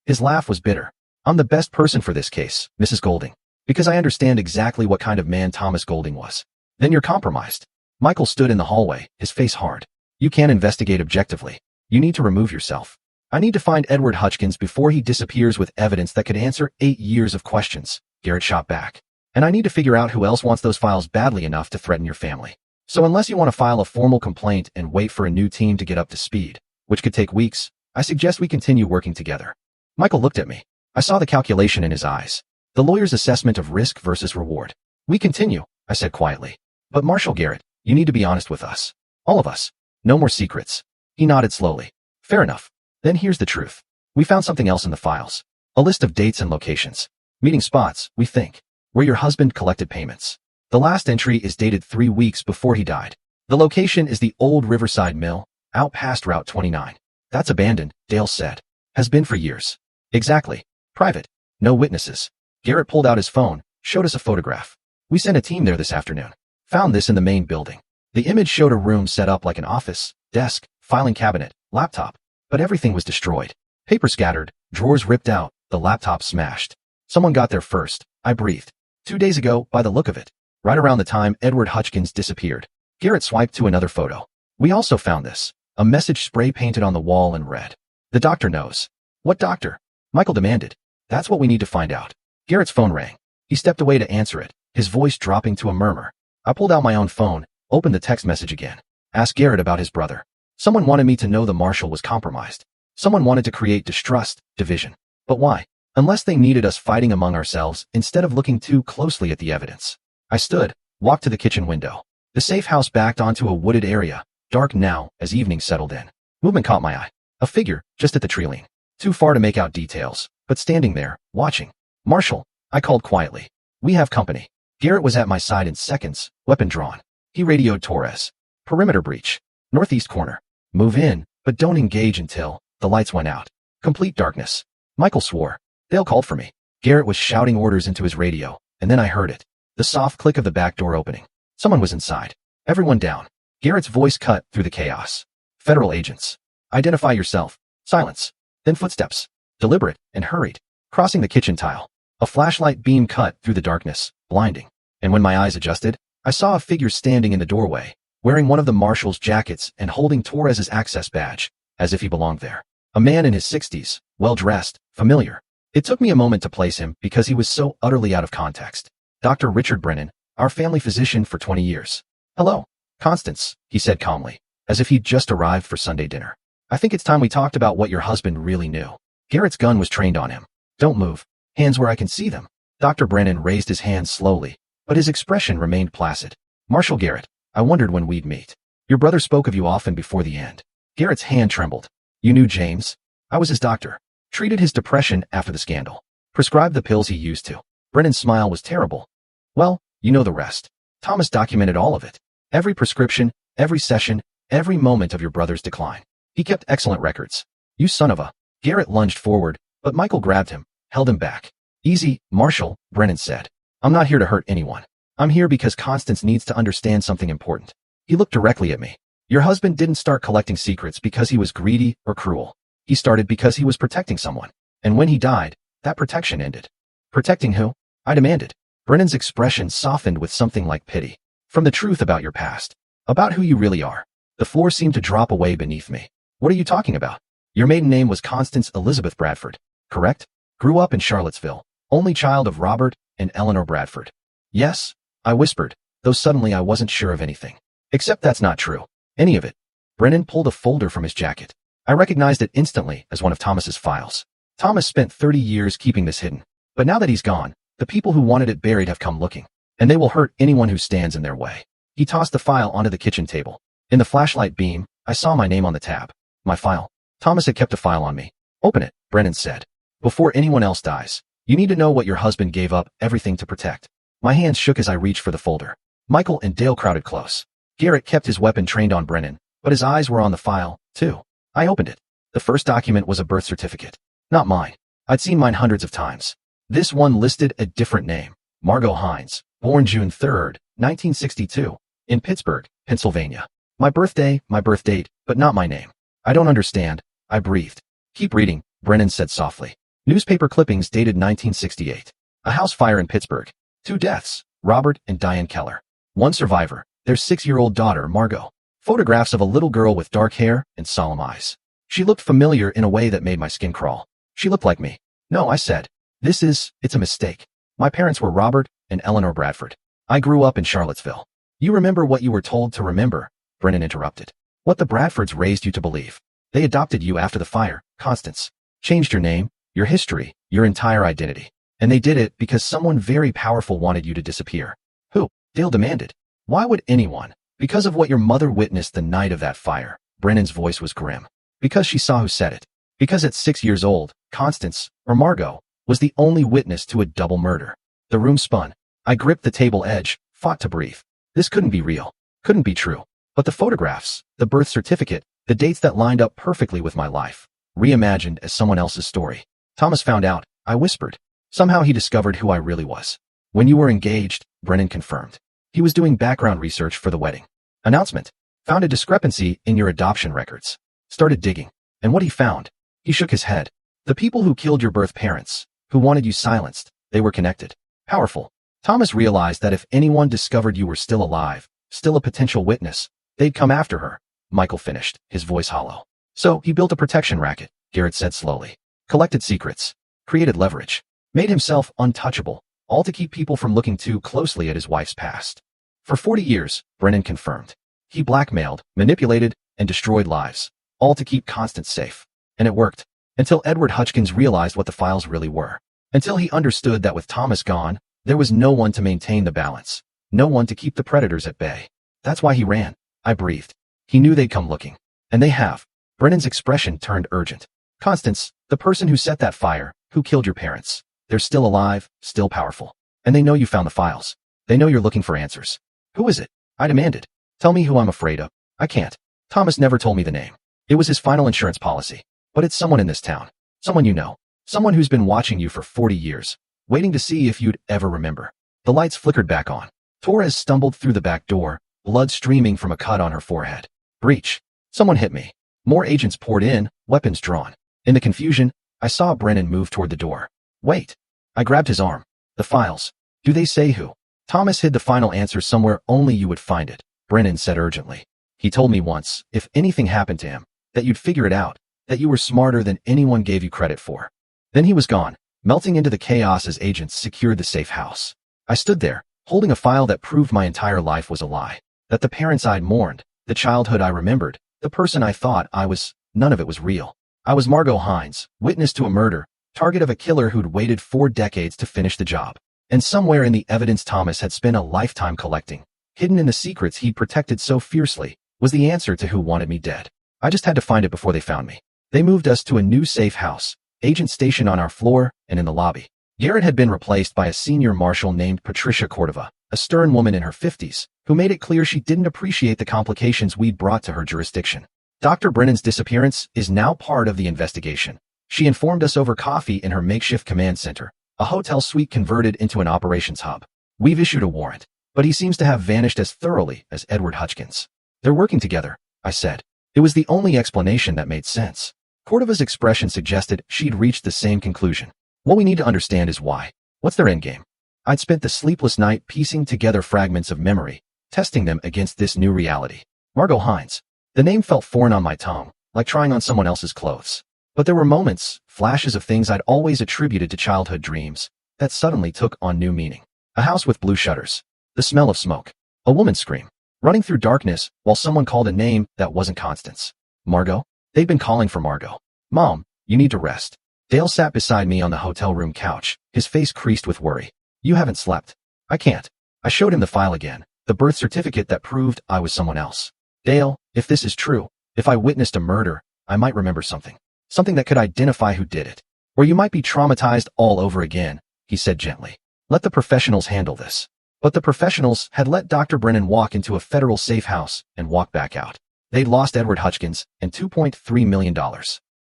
His laugh was bitter. I'm the best person for this case, Mrs. Golding, because I understand exactly what kind of man Thomas Golding was. Then you're compromised. Michael stood in the hallway, his face hard. You can't investigate objectively. You need to remove yourself. I need to find Edward Hutchins before he disappears with evidence that could answer 8 years of questions, Garrett shot back. And I need to figure out who else wants those files badly enough to threaten your family. So unless you want to file a formal complaint and wait for a new team to get up to speed, which could take weeks, I suggest we continue working together. Michael looked at me. I saw the calculation in his eyes. The lawyer's assessment of risk versus reward. We continue, I said quietly. But Marshal Garrett, you need to be honest with us. All of us. No more secrets. He nodded slowly. Fair enough. Then here's the truth. We found something else in the files. A list of dates and locations. Meeting spots, we think, where your husband collected payments. The last entry is dated 3 weeks before he died. The location is the old Riverside Mill, out past Route 29. That's abandoned, Dale said. Has been for years. Exactly. Private. No witnesses. Garrett pulled out his phone, showed us a photograph. We sent a team there this afternoon. Found this in the main building. The image showed a room set up like an office, desk, filing cabinet, laptop, but everything was destroyed. Paper scattered, drawers ripped out, the laptop smashed. Someone got there first, I breathed. 2 days ago, by the look of it. Right around the time Edward Hutchins disappeared. Garrett swiped to another photo. We also found this. A message spray painted on the wall and read. The doctor knows. What doctor? Michael demanded. That's what we need to find out. Garrett's phone rang. He stepped away to answer it, his voice dropping to a murmur. I pulled out my own phone, opened the text message again. Asked Garrett about his brother. Someone wanted me to know the marshal was compromised. Someone wanted to create distrust, division. But why? Unless they needed us fighting among ourselves instead of looking too closely at the evidence. I stood, walked to the kitchen window. The safe house backed onto a wooded area, dark now as evening settled in. Movement caught my eye. A figure, just at the tree-line. Too far to make out details, but standing there, watching. Marshal, I called quietly. We have company. Garrett was at my side in seconds, weapon drawn. He radioed Torres. Perimeter breach. Northeast corner. Move in, but don't engage until the lights went out. Complete darkness. Michael swore. Dale called for me. Garrett was shouting orders into his radio, and then I heard it. The soft click of the back door opening. Someone was inside. Everyone down. Garrett's voice cut through the chaos. Federal agents. Identify yourself. Silence. Then footsteps. Deliberate and hurried. Crossing the kitchen tile. A flashlight beam cut through the darkness, blinding. And when my eyes adjusted, I saw a figure standing in the doorway, wearing one of the marshal's jackets and holding Torres's access badge, as if he belonged there. A man in his 60s, well-dressed, familiar. It took me a moment to place him because he was so utterly out of context. Dr. Richard Brennan, our family physician for 20 years. Hello, Constance, he said calmly, as if he'd just arrived for Sunday dinner. I think it's time we talked about what your husband really knew. Garrett's gun was trained on him. Don't move. Hands where I can see them. Dr. Brennan raised his hands slowly, but his expression remained placid. Marshal Garrett, I wondered when we'd meet. Your brother spoke of you often before the end. Garrett's hand trembled. You knew James? I was his doctor. Treated his depression after the scandal. Prescribed the pills he used to. Brennan's smile was terrible. Well, you know the rest. Thomas documented all of it. Every prescription, every session, every moment of your brother's decline. He kept excellent records. You son of a... Garrett lunged forward, but Michael grabbed him, held him back. Easy, Marshal, Brennan said. I'm not here to hurt anyone. I'm here because Constance needs to understand something important. He looked directly at me. Your husband didn't start collecting secrets because he was greedy or cruel. He started because he was protecting someone. And when he died, that protection ended. Protecting who? I demanded. Brennan's expression softened with something like pity. From the truth about your past. About who you really are. The floor seemed to drop away beneath me. What are you talking about? Your maiden name was Constance Elizabeth Bradford, correct? Grew up in Charlottesville. Only child of Robert and Eleanor Bradford. Yes, I whispered, though suddenly I wasn't sure of anything. Except that's not true. Any of it. Brennan pulled a folder from his jacket. I recognized it instantly as one of Thomas's files. Thomas spent 30 years keeping this hidden. But now that he's gone, the people who wanted it buried have come looking. And they will hurt anyone who stands in their way. He tossed the file onto the kitchen table. In the flashlight beam, I saw my name on the tab. My file. Thomas had kept a file on me. Open it, Brennan said. Before anyone else dies, you need to know what your husband gave up everything to protect. My hands shook as I reached for the folder. Michael and Dale crowded close. Garrett kept his weapon trained on Brennan, but his eyes were on the file, too. I opened it. The first document was a birth certificate. Not mine. I'd seen mine hundreds of times. This one listed a different name. Margot Hines, born June 3, 1962. In Pittsburgh, Pennsylvania. My birth date, but not my name. I don't understand, I breathed. Keep reading, Brennan said softly. Newspaper clippings dated 1968. A house fire in Pittsburgh. 2 deaths, Robert and Diane Keller. 1 survivor, their 6-year-old daughter, Margot. Photographs of a little girl with dark hair and solemn eyes. She looked familiar in a way that made my skin crawl. She looked like me. No, I said. It's a mistake. My parents were Robert and Eleanor Bradford. I grew up in Charlottesville. You remember what you were told to remember, Brennan interrupted. What the Bradfords raised you to believe. They adopted you after the fire, Constance. Changed your name, your history, your entire identity. And they did it because someone very powerful wanted you to disappear. Who? Dale demanded. Why would anyone? Because of what your mother witnessed the night of that fire. Brennan's voice was grim. Because she saw who said it. Because at 6 years old, Constance, or Margot, was the only witness to a double murder. The room spun. I gripped the table edge, fought to breathe. This couldn't be real. Couldn't be true. But the photographs, the birth certificate, the dates that lined up perfectly with my life. Reimagined as someone else's story. Thomas found out, I whispered. Somehow he discovered who I really was. When you were engaged, Brennan confirmed. He was doing background research for the wedding. Announcement. Found a discrepancy in your adoption records. Started digging. And what he found? He shook his head. The people who killed your birth parents, who wanted you silenced, they were connected. Powerful. Thomas realized that if anyone discovered you were still alive, still a potential witness, they'd come after her. Michael finished, his voice hollow. So he built a protection racket, Garrett said slowly. Collected secrets. Created leverage. Made himself untouchable, all to keep people from looking too closely at his wife's past. For 40 years, Brennan confirmed. He blackmailed, manipulated, and destroyed lives, all to keep Constance safe. And it worked. Until Edward Hutchins realized what the files really were. Until he understood that with Thomas gone, there was no one to maintain the balance. No one to keep the predators at bay. That's why he ran. I breathed. He knew they'd come looking. And they have. Brennan's expression turned urgent. Constance, the person who set that fire, who killed your parents. They're still alive, still powerful. And they know you found the files. They know you're looking for answers. Who is it? I demanded. Tell me who I'm afraid of. I can't. Thomas never told me the name. It was his final insurance policy. But it's someone in this town. Someone you know. Someone who's been watching you for 40 years. Waiting to see if you'd ever remember. The lights flickered back on. Torres stumbled through the back door, blood streaming from a cut on her forehead. Breach. Someone hit me. More agents poured in, weapons drawn. In the confusion, I saw Brennan move toward the door. Wait. I grabbed his arm. The files. Do they say who? Thomas hid the final answer somewhere only you would find it, Brennan said urgently. He told me once, if anything happened to him, that you'd figure it out, that you were smarter than anyone gave you credit for. Then he was gone, melting into the chaos as agents secured the safe house. I stood there, holding a file that proved my entire life was a lie, that the parents I'd mourned, the childhood I remembered, the person I thought I was, none of it was real. I was Margot Hines, witness to a murder, target of a killer who'd waited 4 decades to finish the job. And somewhere in the evidence Thomas had spent a lifetime collecting, hidden in the secrets he'd protected so fiercely, was the answer to who wanted me dead. I just had to find it before they found me. They moved us to a new safe house, agents stationed on our floor and in the lobby. Garrett had been replaced by a senior marshal named Patricia Cordova, a stern woman in her 50s, who made it clear she didn't appreciate the complications we'd brought to her jurisdiction. Dr. Brennan's disappearance is now part of the investigation. She informed us over coffee in her makeshift command center, a hotel suite converted into an operations hub. We've issued a warrant, but he seems to have vanished as thoroughly as Edward Hutchins. They're working together, I said. It was the only explanation that made sense. Cordova's expression suggested she'd reached the same conclusion. What we need to understand is why. What's their endgame? I'd spent the sleepless night piecing together fragments of memory, testing them against this new reality. Margot Hines. The name felt foreign on my tongue, like trying on someone else's clothes. But there were moments, flashes of things I'd always attributed to childhood dreams, that suddenly took on new meaning. A house with blue shutters. The smell of smoke. A woman's scream. Running through darkness while someone called a name that wasn't Constance. Margot? They'd been calling for Margot. Mom, you need to rest. Dale sat beside me on the hotel room couch, his face creased with worry. You haven't slept. I can't. I showed him the file again, the birth certificate that proved I was someone else. Dale, if this is true, if I witnessed a murder, I might remember something. Something that could identify who did it. Or you might be traumatized all over again, he said gently. Let the professionals handle this. But the professionals had let Dr. Brennan walk into a federal safe house and walk back out. They'd lost Edward Hutchins and $2.3 million.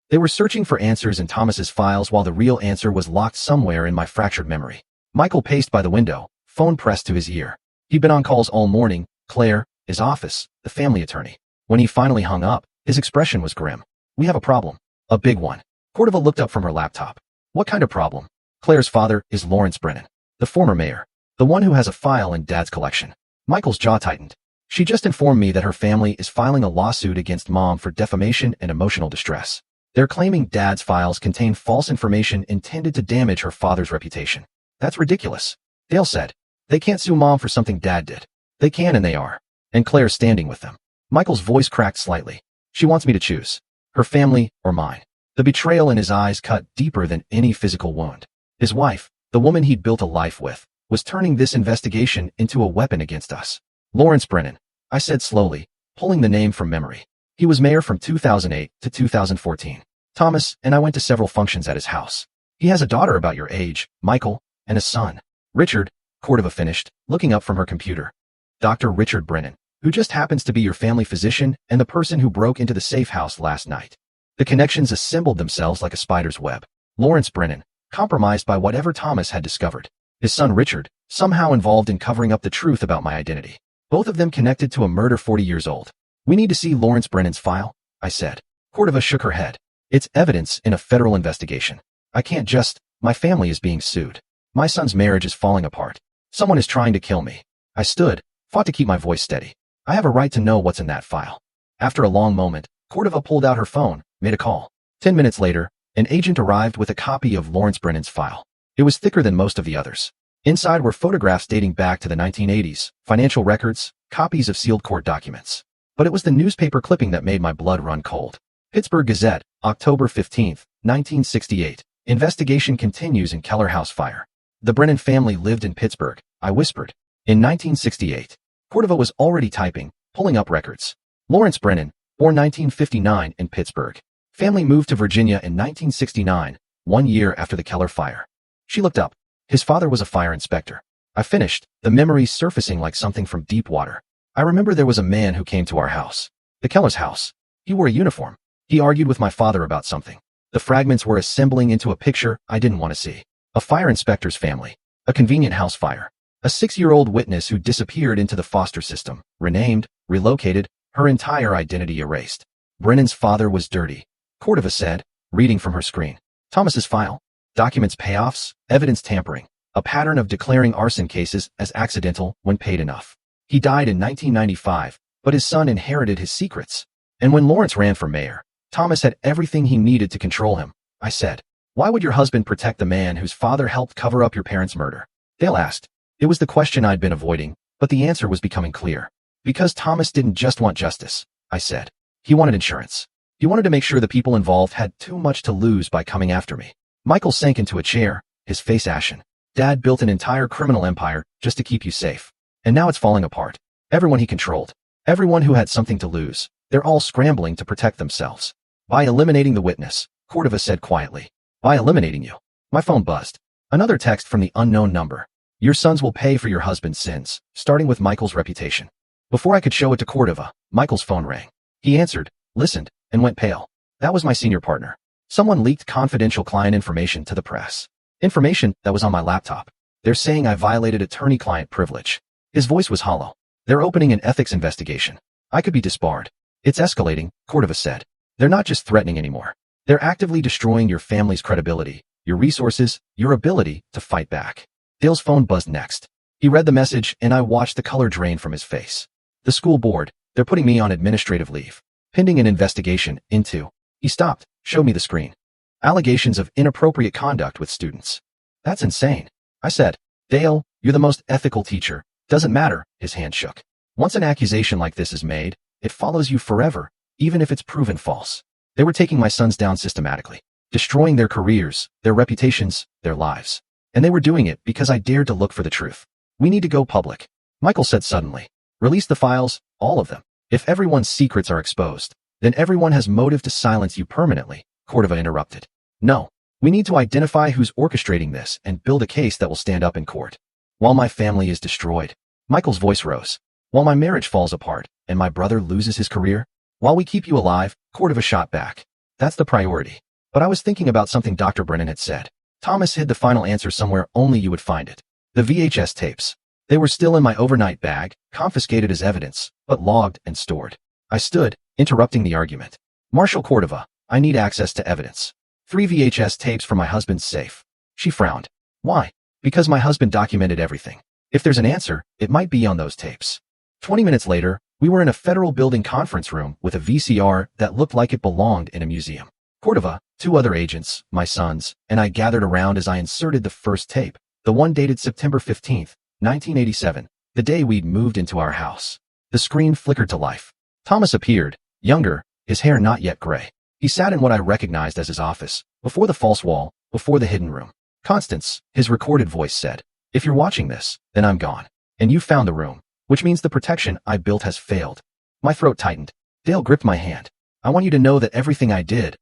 They were searching for answers in Thomas's files while the real answer was locked somewhere in my fractured memory. Michael paced by the window, phone pressed to his ear. He'd been on calls all morning. Claire, his office, the family attorney. When he finally hung up, his expression was grim. We have a problem. A big one. Cordova looked up from her laptop. What kind of problem? Claire's father is Lawrence Brennan, the former mayor, the one who has a file in Dad's collection. Michael's jaw tightened. She just informed me that her family is filing a lawsuit against Mom for defamation and emotional distress. They're claiming Dad's files contain false information intended to damage her father's reputation. That's ridiculous. Dale said. They can't sue Mom for something Dad did. They can and they are. And Claire's standing with them. Michael's voice cracked slightly. She wants me to choose. Her family or mine. The betrayal in his eyes cut deeper than any physical wound. His wife, the woman he'd built a life with, was turning this investigation into a weapon against us. Lawrence Brennan, I said slowly, pulling the name from memory. He was mayor from 2008 to 2014. Thomas and I went to several functions at his house. He has a daughter about your age, Michael, and a son. Richard, Cordova finished, looking up from her computer. Dr. Richard Brennan, who just happens to be your family physician and the person who broke into the safe house last night. The connections assembled themselves like a spider's web. Lawrence Brennan, compromised by whatever Thomas had discovered. His son Richard, somehow involved in covering up the truth about my identity. Both of them connected to a murder 40 years old. We need to see Lawrence Brennan's file, I said. Cordova shook her head. It's evidence in a federal investigation. I can't just, my family is being sued. My son's marriage is falling apart. Someone is trying to kill me. I stood, fought to keep my voice steady. I have a right to know what's in that file. After a long moment, Cordova pulled out her phone, made a call. 10 minutes later, an agent arrived with a copy of Lawrence Brennan's file. It was thicker than most of the others. Inside were photographs dating back to the 1980s, financial records, copies of sealed court documents. But it was the newspaper clipping that made my blood run cold. Pittsburgh Gazette, October 15, 1968. Investigation continues in Keller House fire. The Brennan family lived in Pittsburgh, I whispered. In 1968. Cordova was already typing, pulling up records. Lawrence Brennan, born 1959 in Pittsburgh. Family moved to Virginia in 1969, 1 year after the Keller fire. She looked up. His father was a fire inspector. I finished, the memories surfacing like something from deep water. I remember there was a man who came to our house. The Keller's house. He wore a uniform. He argued with my father about something. The fragments were assembling into a picture I didn't want to see. A fire inspector's family. A convenient house fire. A 6-year-old witness who disappeared into the foster system, renamed, relocated, her entire identity erased. Brennan's father was dirty, Cordova said, reading from her screen. Thomas's file. Documents payoffs, evidence tampering. A pattern of declaring arson cases as accidental when paid enough. He died in 1995, but his son inherited his secrets. And when Lawrence ran for mayor, Thomas had everything he needed to control him. I said, why would your husband protect the man whose father helped cover up your parents' murder? Dale asked. It was the question I'd been avoiding, but the answer was becoming clear. Because Thomas didn't just want justice, I said. He wanted insurance. He wanted to make sure the people involved had too much to lose by coming after me. Michael sank into a chair, his face ashen. Dad built an entire criminal empire just to keep you safe. And now it's falling apart. Everyone he controlled. Everyone who had something to lose. They're all scrambling to protect themselves. By eliminating the witness, Cordova said quietly. By eliminating you. My phone buzzed. Another text from the unknown number. Your sons will pay for your husband's sins, starting with Michael's reputation. Before I could show it to Cordova, Michael's phone rang. He answered, listened, and went pale. That was my senior partner. Someone leaked confidential client information to the press. Information that was on my laptop. They're saying I violated attorney-client privilege. His voice was hollow. They're opening an ethics investigation. I could be disbarred. It's escalating, Cordova said. They're not just threatening anymore. They're actively destroying your family's credibility, your resources, your ability to fight back. Dale's phone buzzed next. He read the message and I watched the color drain from his face. The school board, they're putting me on administrative leave. Pending an investigation into. He stopped, showed me the screen. Allegations of inappropriate conduct with students. That's insane. I said, Dale, you're the most ethical teacher. Doesn't matter, his hand shook. Once an accusation like this is made, it follows you forever, even if it's proven false. They were taking my sons down systematically, destroying their careers, their reputations, their lives. And they were doing it because I dared to look for the truth. We need to go public. Michael said suddenly. Release the files, all of them. If everyone's secrets are exposed, then everyone has motive to silence you permanently, Cordova interrupted. No, we need to identify who's orchestrating this and build a case that will stand up in court. While my family is destroyed, Michael's voice rose. While my marriage falls apart and my brother loses his career, while we keep you alive, Cordova shot back. That's the priority. But I was thinking about something Dr. Brennan had said. Thomas hid the final answer somewhere only you would find it. The VHS tapes. They were still in my overnight bag, confiscated as evidence, but logged and stored. I stood, interrupting the argument. Marshal Cordova, I need access to evidence. 3 VHS tapes from my husband's safe. She frowned. Why? Because my husband documented everything. If there's an answer, it might be on those tapes. 20 minutes later, we were in a federal building conference room with a VCR that looked like it belonged in a museum. Cordova, 2 other agents, my sons, and I gathered around as I inserted the first tape, the one dated September 15th, 1987, the day we'd moved into our house. The screen flickered to life. Thomas appeared, younger, his hair not yet gray. He sat in what I recognized as his office, before the false wall, before the hidden room. Constance, his recorded voice said, if you're watching this, then I'm gone. And you found the room, which means the protection I built has failed. My throat tightened. Dale gripped my hand. I want you to know that everything I did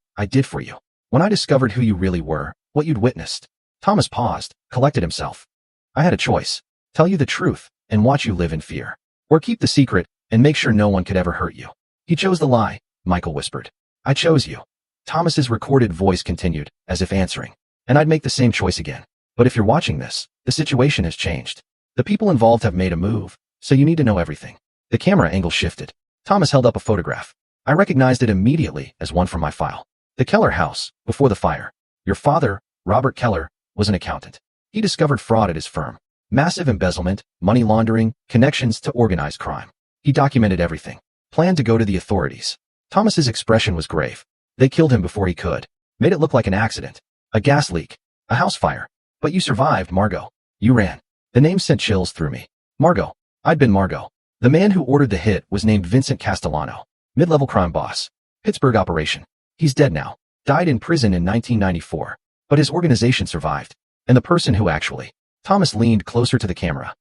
for you. When I discovered who you really were, what you'd witnessed. Thomas paused, collected himself. I had a choice. Tell you the truth, and watch you live in fear. Or keep the secret, and make sure no one could ever hurt you. He chose the lie, Michael whispered. I chose you. Thomas's recorded voice continued, as if answering. And I'd make the same choice again. But if you're watching this, the situation has changed. The people involved have made a move, so you need to know everything. The camera angle shifted. Thomas held up a photograph. I recognized it immediately as one from my file. The Keller house, before the fire. Your father, Robert Keller, was an accountant. He discovered fraud at his firm. Massive embezzlement, money laundering, connections to organized crime. He documented everything. Planned to go to the authorities. Thomas's expression was grave. They killed him before he could. Made it look like an accident. A gas leak. A house fire. But you survived, Margot. You ran. The name sent chills through me. Margot. I'd been Margot. The man who ordered the hit was named Vincent Castellano. Mid-level crime boss. Pittsburgh operation. He's dead now. Died in prison in 1994. But his organization survived. And the person who actually... Thomas leaned closer to the camera.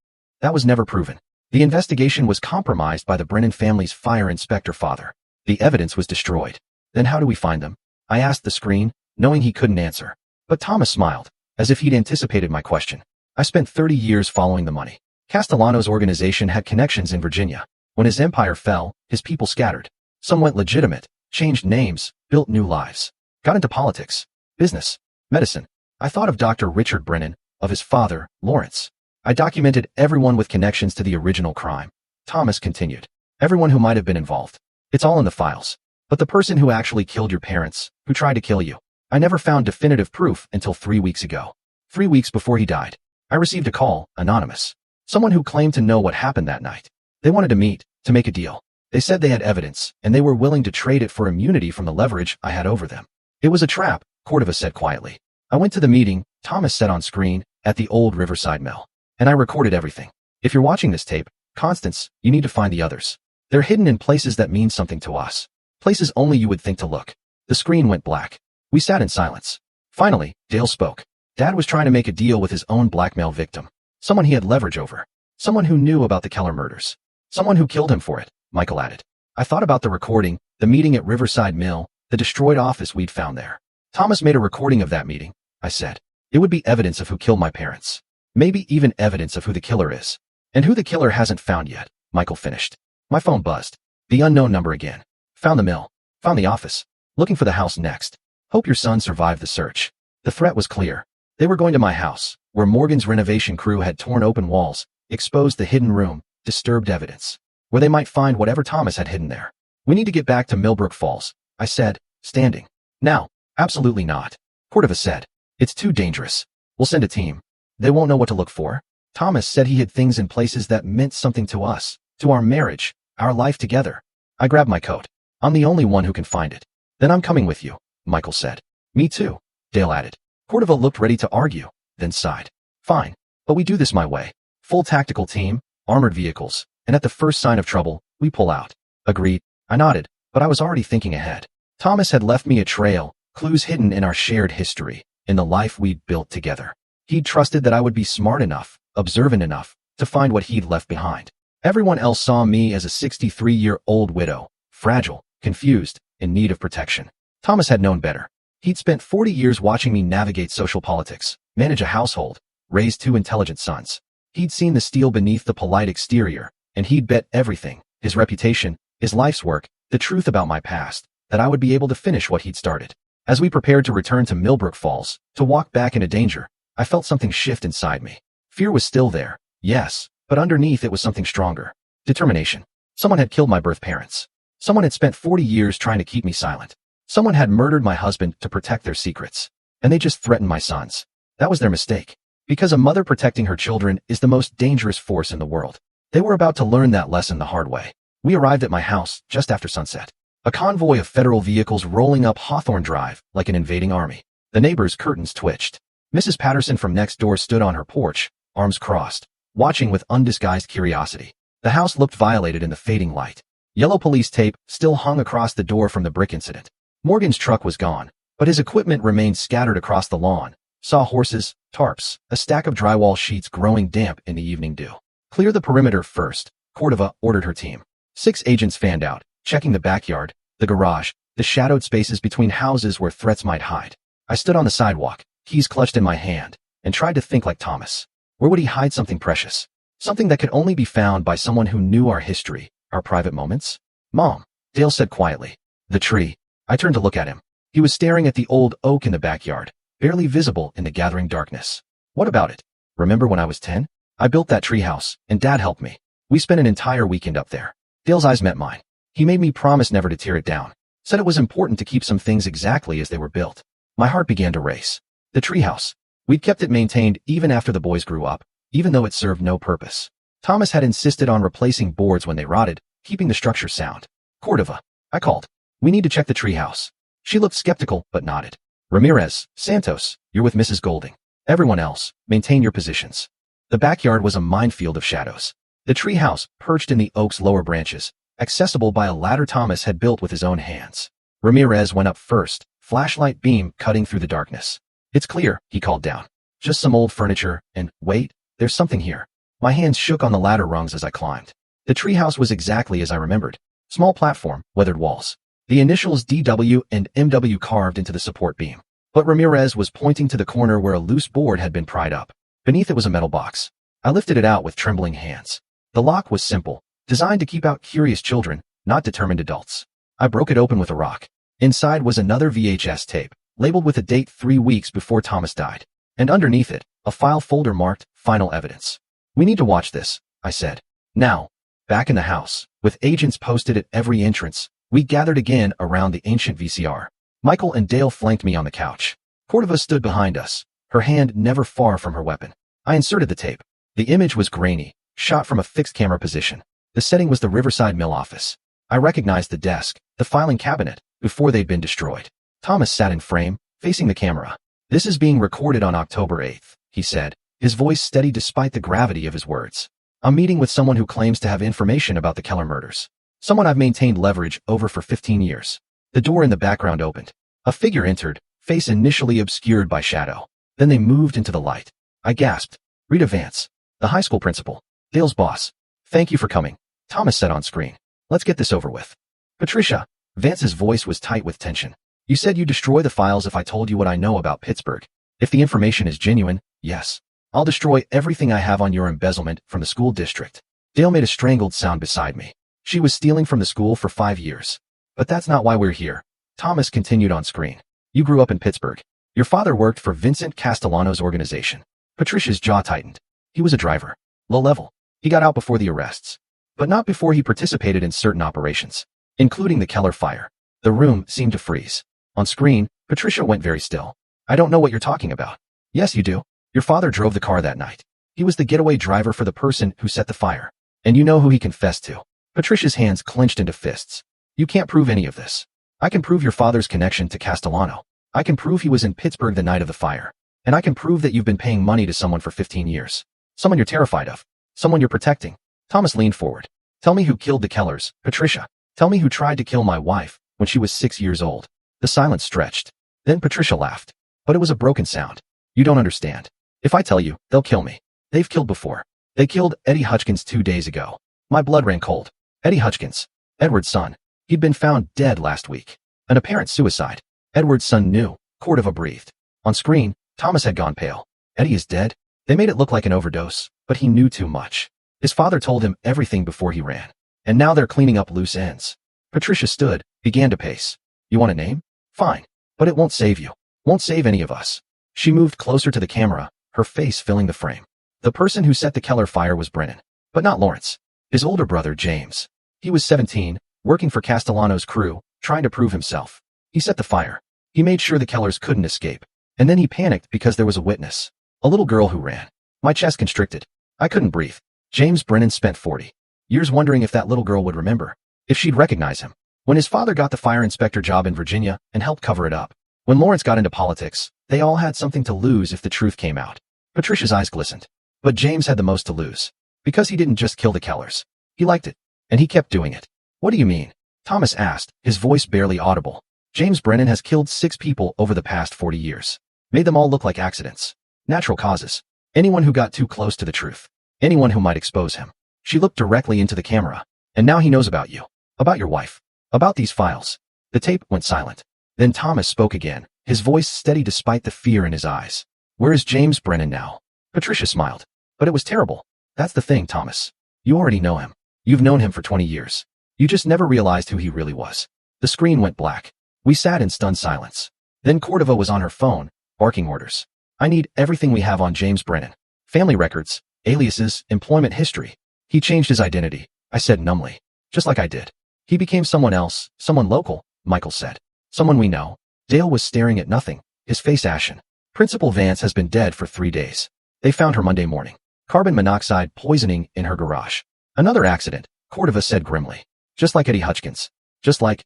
That was never proven. The investigation was compromised by the Brennan family's fire inspector father. The evidence was destroyed. Then how do we find them? I asked the screen, knowing he couldn't answer. But Thomas smiled, as if he'd anticipated my question. I spent 30 years following the money. Castellano's organization had connections in Virginia. When his empire fell, his people scattered. Some went legitimate, changed names, built new lives. Got into politics, business, medicine. I thought of Dr. Richard Brennan, of his father, Lawrence. I documented everyone with connections to the original crime. Thomas continued. Everyone who might have been involved. It's all in the files. But the person who actually killed your parents, who tried to kill you, I never found definitive proof until 3 weeks ago. 3 weeks before he died. I received a call, anonymous. Someone who claimed to know what happened that night. They wanted to meet, to make a deal. They said they had evidence, and they were willing to trade it for immunity from the leverage I had over them. It was a trap, Cordova said quietly. I went to the meeting, Thomas said on screen, at the old Riverside Mill. And I recorded everything. If you're watching this tape, Constance, you need to find the others. They're hidden in places that mean something to us. Places only you would think to look. The screen went black. We sat in silence. Finally, Dale spoke. Dad was trying to make a deal with his own blackmail victim. Someone he had leverage over. Someone who knew about the Keller murders. Someone who killed him for it, Michael added. I thought about the recording, the meeting at Riverside Mill, the destroyed office we'd found there. Thomas made a recording of that meeting, I said. It would be evidence of who killed my parents. Maybe even evidence of who the killer is. And who the killer hasn't found yet, Michael finished. My phone buzzed. The unknown number again. Found the mill. Found the office. Looking for the house next. Hope your son survived the search. The threat was clear. They were going to my house, where Morgan's renovation crew had torn open walls, exposed the hidden room, disturbed evidence. Where they might find whatever Thomas had hidden there. We need to get back to Millbrook Falls, I said, standing. Now. Absolutely not. Cordova said. It's too dangerous. We'll send a team. They won't know what to look for. Thomas said he hid things in places that meant something to us, to our marriage, our life together. I grabbed my coat. I'm the only one who can find it. Then I'm coming with you, Michael said. Me too, Dale added. Cordova looked ready to argue, then sighed. Fine, but we do this my way. Full tactical team, armored vehicles, and at the first sign of trouble, we pull out. Agreed. I nodded, but I was already thinking ahead. Thomas had left me a trail, clues hidden in our shared history, in the life we'd built together. He'd trusted that I would be smart enough, observant enough, to find what he'd left behind. Everyone else saw me as a 63-year-old widow, fragile, confused, in need of protection. Thomas had known better. He'd spent 40 years watching me navigate social politics, manage a household, raise 2 intelligent sons. He'd seen the steel beneath the polite exterior, and he'd bet everything, his reputation, his life's work, the truth about my past, that I would be able to finish what he'd started. As we prepared to return to Millbrook Falls, to walk back into danger, I felt something shift inside me. Fear was still there, yes, But underneath it was something stronger. Determination. Someone had killed my birth parents. Someone had spent 40 years trying to keep me silent. Someone had murdered my husband to protect their secrets. And they just threatened my sons. That was their mistake. Because a mother protecting her children is the most dangerous force in the world. They were about to learn that lesson the hard way. We arrived at my house just after sunset. A convoy of federal vehicles rolling up Hawthorne Drive like an invading army. The neighbors' curtains twitched. Mrs. Patterson from next door stood on her porch, arms crossed, watching with undisguised curiosity. The house looked violated in the fading light. Yellow police tape still hung across the door from the brick incident. Morgan's truck was gone, but his equipment remained scattered across the lawn. Sawhorses, tarps, a stack of drywall sheets growing damp in the evening dew. Clear the perimeter first, Cordova ordered her team. 6 agents fanned out, checking the backyard, the garage, the shadowed spaces between houses where threats might hide. I stood on the sidewalk, keys clutched in my hand, and tried to think like Thomas. Where would he hide something precious? Something that could only be found by someone who knew our history, our private moments? Mom, Dale said quietly. The tree. I turned to look at him. He was staring at the old oak in the backyard, barely visible in the gathering darkness. What about it? Remember when I was 10? I built that tree house, and Dad helped me. We spent an entire weekend up there. Dale's eyes met mine. He made me promise never to tear it down. Said it was important to keep some things exactly as they were built. My heart began to race. The treehouse. We'd kept it maintained even after the boys grew up, even though it served no purpose. Thomas had insisted on replacing boards when they rotted, keeping the structure sound. Cordova. I called. We need to check the treehouse. She looked skeptical, but nodded. Ramirez, Santos, you're with Mrs. Golding. Everyone else, maintain your positions. The backyard was a minefield of shadows. The treehouse, perched in the oak's lower branches, accessible by a ladder Thomas had built with his own hands. Ramirez went up first, flashlight beam cutting through the darkness. It's clear, he called down. Just some old furniture, and wait, there's something here. My hands shook on the ladder rungs as I climbed. The treehouse was exactly as I remembered. Small platform, weathered walls. The initials DW and MW carved into the support beam. But Ramirez was pointing to the corner where a loose board had been pried up. Beneath it was a metal box. I lifted it out with trembling hands. The lock was simple, designed to keep out curious children, not determined adults. I broke it open with a rock. Inside was another VHS tape, labeled with a date 3 weeks before Thomas died. And underneath it, a file folder marked Final Evidence. We need to watch this, I said. Now, back in the house, with agents posted at every entrance, we gathered again around the ancient VCR. Michael and Dale flanked me on the couch. Cordova stood behind us, her hand never far from her weapon. I inserted the tape. The image was grainy, shot from a fixed camera position. The setting was the Riverside Mill office. I recognized the desk, the filing cabinet, before they'd been destroyed. Thomas sat in frame, facing the camera. This is being recorded on October 8th, he said, his voice steady despite the gravity of his words. I'm meeting with someone who claims to have information about the Keller murders. Someone I've maintained leverage over for 15 years. The door in the background opened. A figure entered, face initially obscured by shadow. Then they moved into the light. I gasped. Rita Vance, the high school principal, Dale's boss. Thank you for coming, Thomas said on screen. Let's get this over with. Patricia, Vance's voice was tight with tension. You said you'd destroy the files if I told you what I know about Pittsburgh. If the information is genuine, yes. I'll destroy everything I have on your embezzlement from the school district. Dale made a strangled sound beside me. She was stealing from the school for 5 years. But that's not why we're here. Thomas continued on screen. You grew up in Pittsburgh. Your father worked for Vincent Castellano's organization. Patricia's jaw tightened. He was a driver. Low level. He got out before the arrests. But not before he participated in certain operations, including the Keller fire. The room seemed to freeze. On screen, Patricia went very still. I don't know what you're talking about. Yes, you do. Your father drove the car that night. He was the getaway driver for the person who set the fire. And you know who he confessed to. Patricia's hands clenched into fists. You can't prove any of this. I can prove your father's connection to Castellano. I can prove he was in Pittsburgh the night of the fire. And I can prove that you've been paying money to someone for 15 years. Someone you're terrified of. Someone you're protecting. Thomas leaned forward. Tell me who killed the Kellers, Patricia. Tell me who tried to kill my wife when she was 6 years old. The silence stretched. Then Patricia laughed. But it was a broken sound. You don't understand. If I tell you, they'll kill me. They've killed before. They killed Eddie Hutchins 2 days ago. My blood ran cold. Eddie Hutchins. Edward's son. He'd been found dead last week. An apparent suicide. Edward's son knew. Cordova breathed. On screen, Thomas had gone pale. Eddie is dead? They made it look like an overdose, but he knew too much. His father told him everything before he ran. And now they're cleaning up loose ends. Patricia stood, began to pace. You want a name? Fine. But it won't save you. Won't save any of us. She moved closer to the camera, her face filling the frame. The person who set the Keller fire was Brennan. But not Lawrence. His older brother, James. He was 17, working for Castellano's crew, trying to prove himself. He set the fire. He made sure the Kellers couldn't escape. And then he panicked because there was a witness. A little girl who ran. My chest constricted. I couldn't breathe. James Brennan spent 40 years wondering if that little girl would remember, if she'd recognize him. When his father got the fire inspector job in Virginia and helped cover it up. When Lawrence got into politics, they all had something to lose if the truth came out. Patricia's eyes glistened. But James had the most to lose. Because he didn't just kill the Kellers. He liked it. And he kept doing it. What do you mean? Thomas asked, his voice barely audible. James Brennan has killed 6 people over the past 40 years. Made them all look like accidents. Natural causes. Anyone who got too close to the truth. Anyone who might expose him. She looked directly into the camera. And now he knows about you. About your wife. About these files. The tape went silent. Then Thomas spoke again, his voice steady despite the fear in his eyes. Where is James Brennan now? Patricia smiled. But it was terrible. That's the thing, Thomas. You already know him. You've known him for 20 years. You just never realized who he really was. The screen went black. We sat in stunned silence. Then Cordova was on her phone, barking orders. I need everything we have on James Brennan. Family records, aliases, employment history. He changed his identity, I said numbly. Just like I did. He became someone else, someone local, Michael said. Someone we know. Dale was staring at nothing, his face ashen. Principal Vance has been dead for 3 days. They found her Monday morning. Carbon monoxide poisoning in her garage. Another accident, Cordova said grimly. Just like Eddie Hutchins. Just like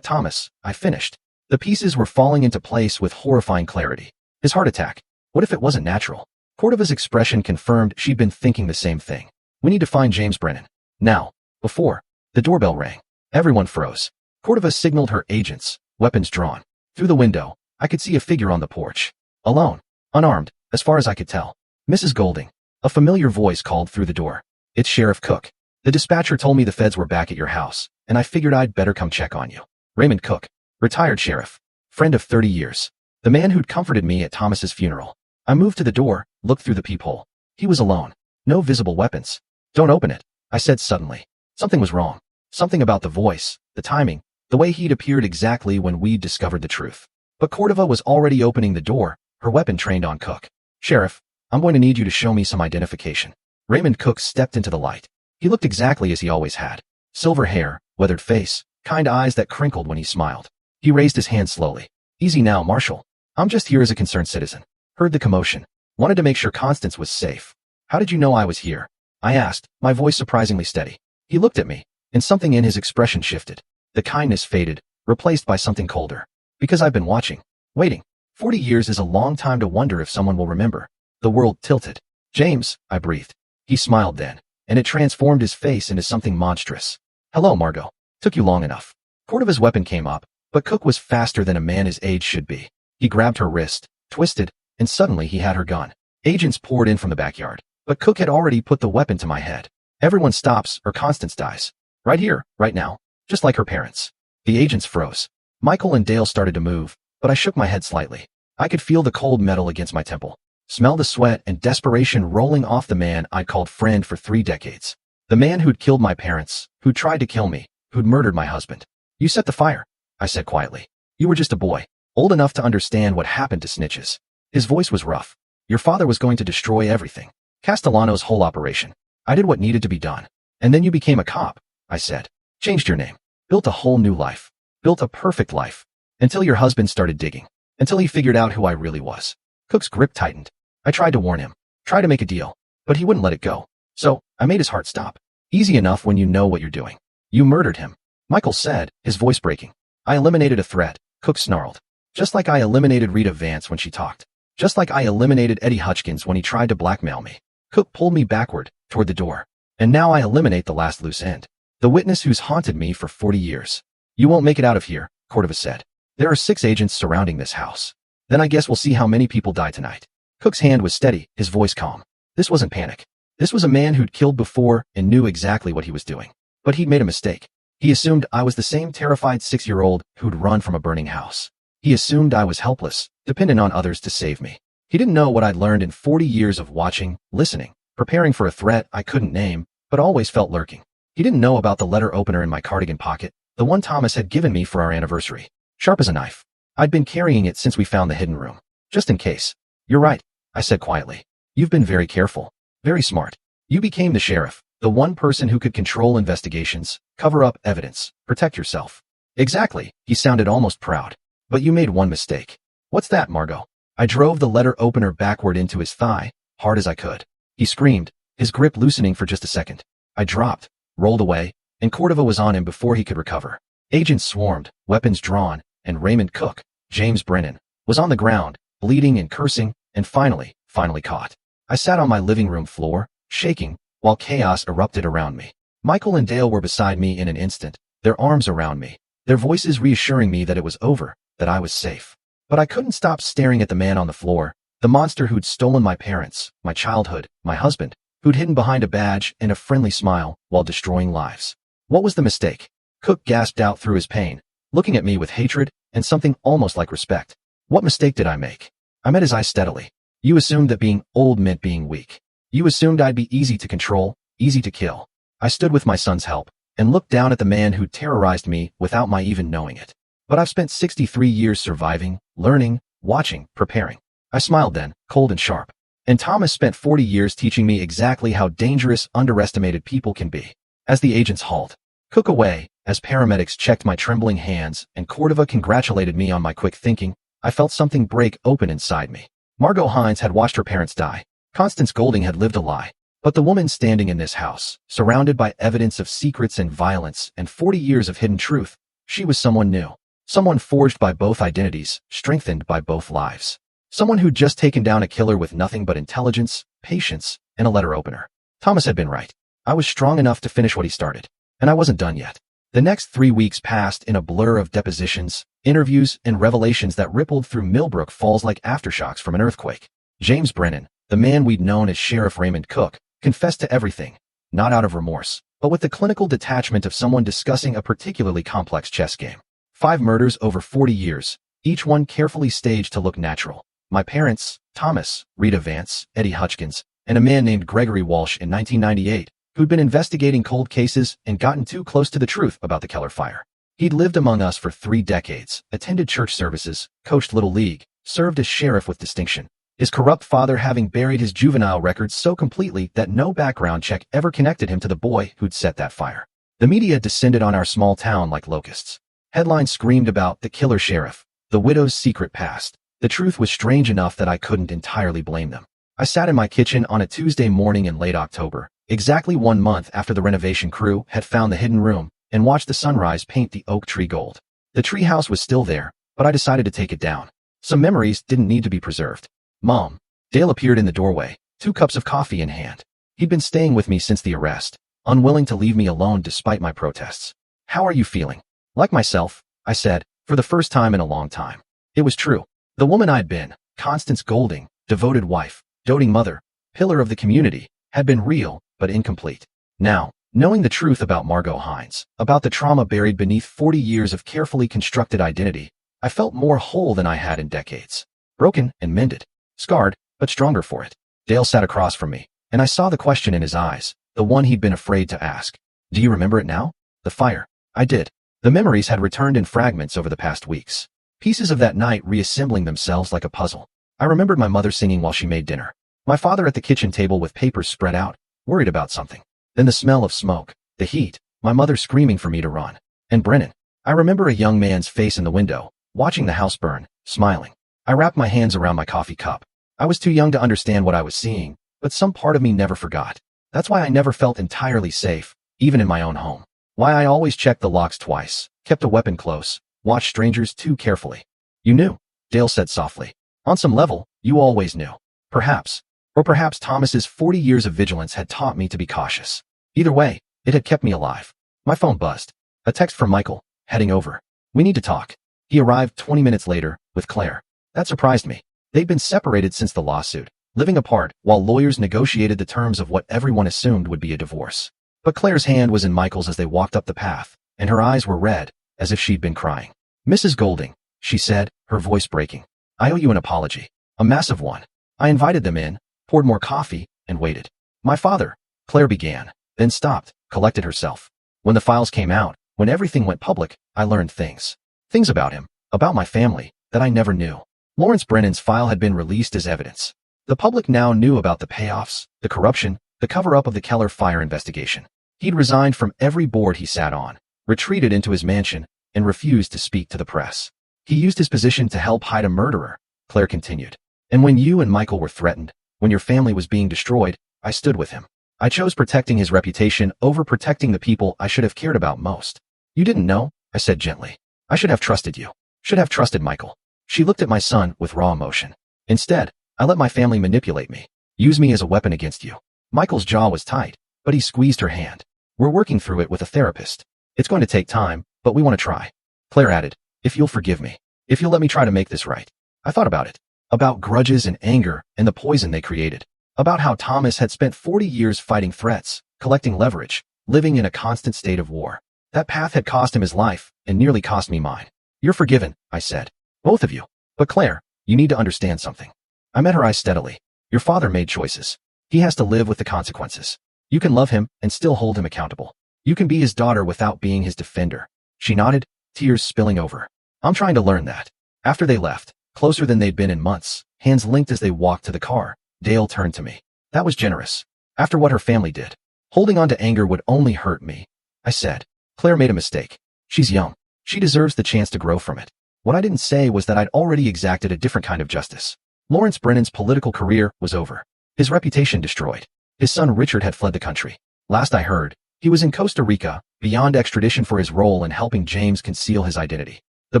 Thomas, I finished. The pieces were falling into place with horrifying clarity. His heart attack. What if it wasn't natural? Cordova's expression confirmed she'd been thinking the same thing. We need to find James Brennan. Now. Before. The doorbell rang. Everyone froze. Cordova signaled her agents, weapons drawn. Through the window, I could see a figure on the porch. Alone. Unarmed, as far as I could tell. Mrs. Golding. A familiar voice called through the door. It's Sheriff Cook. The dispatcher told me the feds were back at your house, and I figured I'd better come check on you. Raymond Cook. Retired sheriff. Friend of 30 years. The man who'd comforted me at Thomas's funeral. I moved to the door, looked through the peephole. He was alone. No visible weapons. Don't open it, I said suddenly. Something was wrong. Something about the voice, the timing, the way he'd appeared exactly when we'd discovered the truth. But Cordova was already opening the door, her weapon trained on Cook. Sheriff, I'm going to need you to show me some identification. Raymond Cook stepped into the light. He looked exactly as he always had. Silver hair, weathered face, kind eyes that crinkled when he smiled. He raised his hand slowly. Easy now, Marshal. I'm just here as a concerned citizen. Heard the commotion. Wanted to make sure Constance was safe. How did you know I was here? I asked, my voice surprisingly steady. He looked at me, and something in his expression shifted. The kindness faded, replaced by something colder. Because I've been watching. Waiting. 40 years is a long time to wonder if someone will remember. The world tilted. James, I breathed. He smiled then, and it transformed his face into something monstrous. Hello, Margot. Took you long enough. Cordova's weapon came up, but Cook was faster than a man his age should be. He grabbed her wrist, twisted, and suddenly he had her gun. Agents poured in from the backyard, but Cook had already put the weapon to my head. Everyone stops or Constance dies. Right here, right now, just like her parents. The agents froze. Michael and Dale started to move, but I shook my head slightly. I could feel the cold metal against my temple. Smell the sweat and desperation rolling off the man I'd called friend for 3 decades. The man who'd killed my parents, who'd tried to kill me, who'd murdered my husband. You set the fire, I said quietly. You were just a boy, old enough to understand what happened to snitches. His voice was rough. Your father was going to destroy everything. Castellano's whole operation. I did what needed to be done. And then you became a cop, I said. Changed your name. Built a whole new life. Built a perfect life. Until your husband started digging. Until he figured out who I really was. Cook's grip tightened. I tried to warn him. Tried to make a deal. But he wouldn't let it go. So, I made his heart stop. Easy enough when you know what you're doing. You murdered him. Michael said, his voice breaking. I eliminated a threat, Cook snarled. Just like I eliminated Rita Vance when she talked. Just like I eliminated Eddie Hutchins when he tried to blackmail me. Cook pulled me backward, toward the door. And now I eliminate the last loose end. The witness who's haunted me for 40 years. You won't make it out of here, Cordova said. There are 6 agents surrounding this house. Then I guess we'll see how many people die tonight. Cook's hand was steady, his voice calm. This wasn't panic. This was a man who'd killed before and knew exactly what he was doing. But he'd made a mistake. He assumed I was the same terrified 6-year-old who'd run from a burning house. He assumed I was helpless, dependent on others to save me. He didn't know what I'd learned in 40 years of watching, listening, preparing for a threat I couldn't name, but always felt lurking. He didn't know about the letter opener in my cardigan pocket, the one Thomas had given me for our anniversary. Sharp as a knife. I'd been carrying it since we found the hidden room. Just in case. You're right, I said quietly. You've been very careful. Very smart. You became the sheriff, The one person who could control investigations, cover up evidence, protect yourself. Exactly, he sounded almost proud. But you made one mistake. What's that, Margot? I drove the letter opener backward into his thigh, hard as I could. He screamed, his grip loosening for just a second. I dropped, rolled away, and Cordova was on him before he could recover. Agents swarmed, weapons drawn, and Raymond Cook, James Brennan, was on the ground, bleeding and cursing, and finally caught. I sat on my living room floor, shaking, while chaos erupted around me. Michael and Dale were beside me in an instant, their arms around me, their voices reassuring me that it was over, that I was safe. But I couldn't stop staring at the man on the floor, the monster who'd stolen my parents, my childhood, my husband, who'd hidden behind a badge and a friendly smile while destroying lives. What was the mistake? Cook gasped out through his pain, looking at me with hatred and something almost like respect. What mistake did I make? I met his eyes steadily. You assumed that being old meant being weak. You assumed I'd be easy to control, easy to kill. I stood with my son's help and looked down at the man who terrorized me without my even knowing it. But I've spent 63 years surviving, learning, watching, preparing. I smiled then, cold and sharp. And Thomas spent 40 years teaching me exactly how dangerous, underestimated people can be. As the agents hauled Cook away, as paramedics checked my trembling hands and Cordova congratulated me on my quick thinking, I felt something break open inside me. Margot Hines had watched her parents die. Constance Golding had lived a lie. But the woman standing in this house, surrounded by evidence of secrets and violence and 40 years of hidden truth, she was someone new. Someone forged by both identities, strengthened by both lives. Someone who'd just taken down a killer with nothing but intelligence, patience, and a letter opener. Thomas had been right. I was strong enough to finish what he started. And I wasn't done yet. The next 3 weeks passed in a blur of depositions, interviews, and revelations that rippled through Millbrook Falls like aftershocks from an earthquake. James Brennan, the man we'd known as Sheriff Raymond Cook, confessed to everything, not out of remorse, but with the clinical detachment of someone discussing a particularly complex chess game. 5 murders over 40 years, each one carefully staged to look natural. My parents, Thomas, Rita Vance, Eddie Hutchkins, and a man named Gregory Walsh in 1998, who'd been investigating cold cases and gotten too close to the truth about the Keller fire. He'd lived among us for 3 decades, attended church services, coached Little League, served as sheriff with distinction. His corrupt father having buried his juvenile records so completely that no background check ever connected him to the boy who'd set that fire. The media descended on our small town like locusts. Headlines screamed about the killer sheriff, the widow's secret past. The truth was strange enough that I couldn't entirely blame them. I sat in my kitchen on a Tuesday morning in late October, exactly 1 month after the renovation crew had found the hidden room, and watched the sunrise paint the oak tree gold. The treehouse was still there, but I decided to take it down. Some memories didn't need to be preserved. Mom. Dale appeared in the doorway, 2 cups of coffee in hand. He'd been staying with me since the arrest, unwilling to leave me alone despite my protests. How are you feeling? Like myself, I said, for the first time in a long time. It was true. The woman I'd been, Constance Golding, devoted wife, doting mother, pillar of the community, had been real, but incomplete. Now, knowing the truth about Margot Hines, about the trauma buried beneath 40 years of carefully constructed identity, I felt more whole than I had in decades. Broken and mended. Scarred, but stronger for it. Dale sat across from me, and I saw the question in his eyes, the one he'd been afraid to ask. Do you remember it now? The fire. I did. The memories had returned in fragments over the past weeks. Pieces of that night reassembling themselves like a puzzle. I remembered my mother singing while she made dinner. My father at the kitchen table with papers spread out, worried about something. Then the smell of smoke, the heat, my mother screaming for me to run. And Brennan. I remember a young man's face in the window, watching the house burn, smiling. I wrapped my hands around my coffee cup. I was too young to understand what I was seeing, but some part of me never forgot. That's why I never felt entirely safe, even in my own home. Why I always checked the locks twice, kept a weapon close, watched strangers too carefully. You knew, Dale said softly. On some level, you always knew. Perhaps. Or perhaps Thomas's 40 years of vigilance had taught me to be cautious. Either way, it had kept me alive. My phone buzzed. A text from Michael, heading over. We need to talk. He arrived 20 minutes later, with Claire. That surprised me. They'd been separated since the lawsuit, living apart while lawyers negotiated the terms of what everyone assumed would be a divorce. But Claire's hand was in Michael's as they walked up the path, and her eyes were red, as if she'd been crying. Mrs. Golding, she said, her voice breaking. I owe you an apology. A massive one. I invited them in, poured more coffee, and waited. My father, Claire began, then stopped, collected herself. When the files came out, when everything went public, I learned things. Things about him, about my family, that I never knew. Lawrence Brennan's file had been released as evidence. The public now knew about the payoffs, the corruption, the cover-up of the Keller fire investigation. He'd resigned from every board he sat on, retreated into his mansion, and refused to speak to the press. He used his position to help hide a murderer, Claire continued. And when you and Michael were threatened, when your family was being destroyed, I stood with him. I chose protecting his reputation over protecting the people I should have cared about most. You didn't know, I said gently. I should have trusted you. Should have trusted Michael. She looked at my son with raw emotion. Instead, I let my family manipulate me, use me as a weapon against you. Michael's jaw was tight, but he squeezed her hand. We're working through it with a therapist. It's going to take time, but we want to try. Claire added, if you'll forgive me, if you'll let me try to make this right. I thought about it. About grudges and anger and the poison they created. About how Thomas had spent 40 years fighting threats, collecting leverage, living in a constant state of war. That path had cost him his life and nearly cost me mine. You're forgiven, I said. Both of you. But Claire, you need to understand something. I met her eyes steadily. Your father made choices. He has to live with the consequences. You can love him and still hold him accountable. You can be his daughter without being his defender. She nodded, tears spilling over. I'm trying to learn that. After they left, closer than they'd been in months, hands linked as they walked to the car, Dale turned to me. That was generous. After what her family did. Holding on to anger would only hurt me. I said. Claire made a mistake. She's young. She deserves the chance to grow from it. What I didn't say was that I'd already exacted a different kind of justice. Lawrence Brennan's political career was over. His reputation destroyed. His son Richard had fled the country. Last I heard, he was in Costa Rica, beyond extradition for his role in helping James conceal his identity. The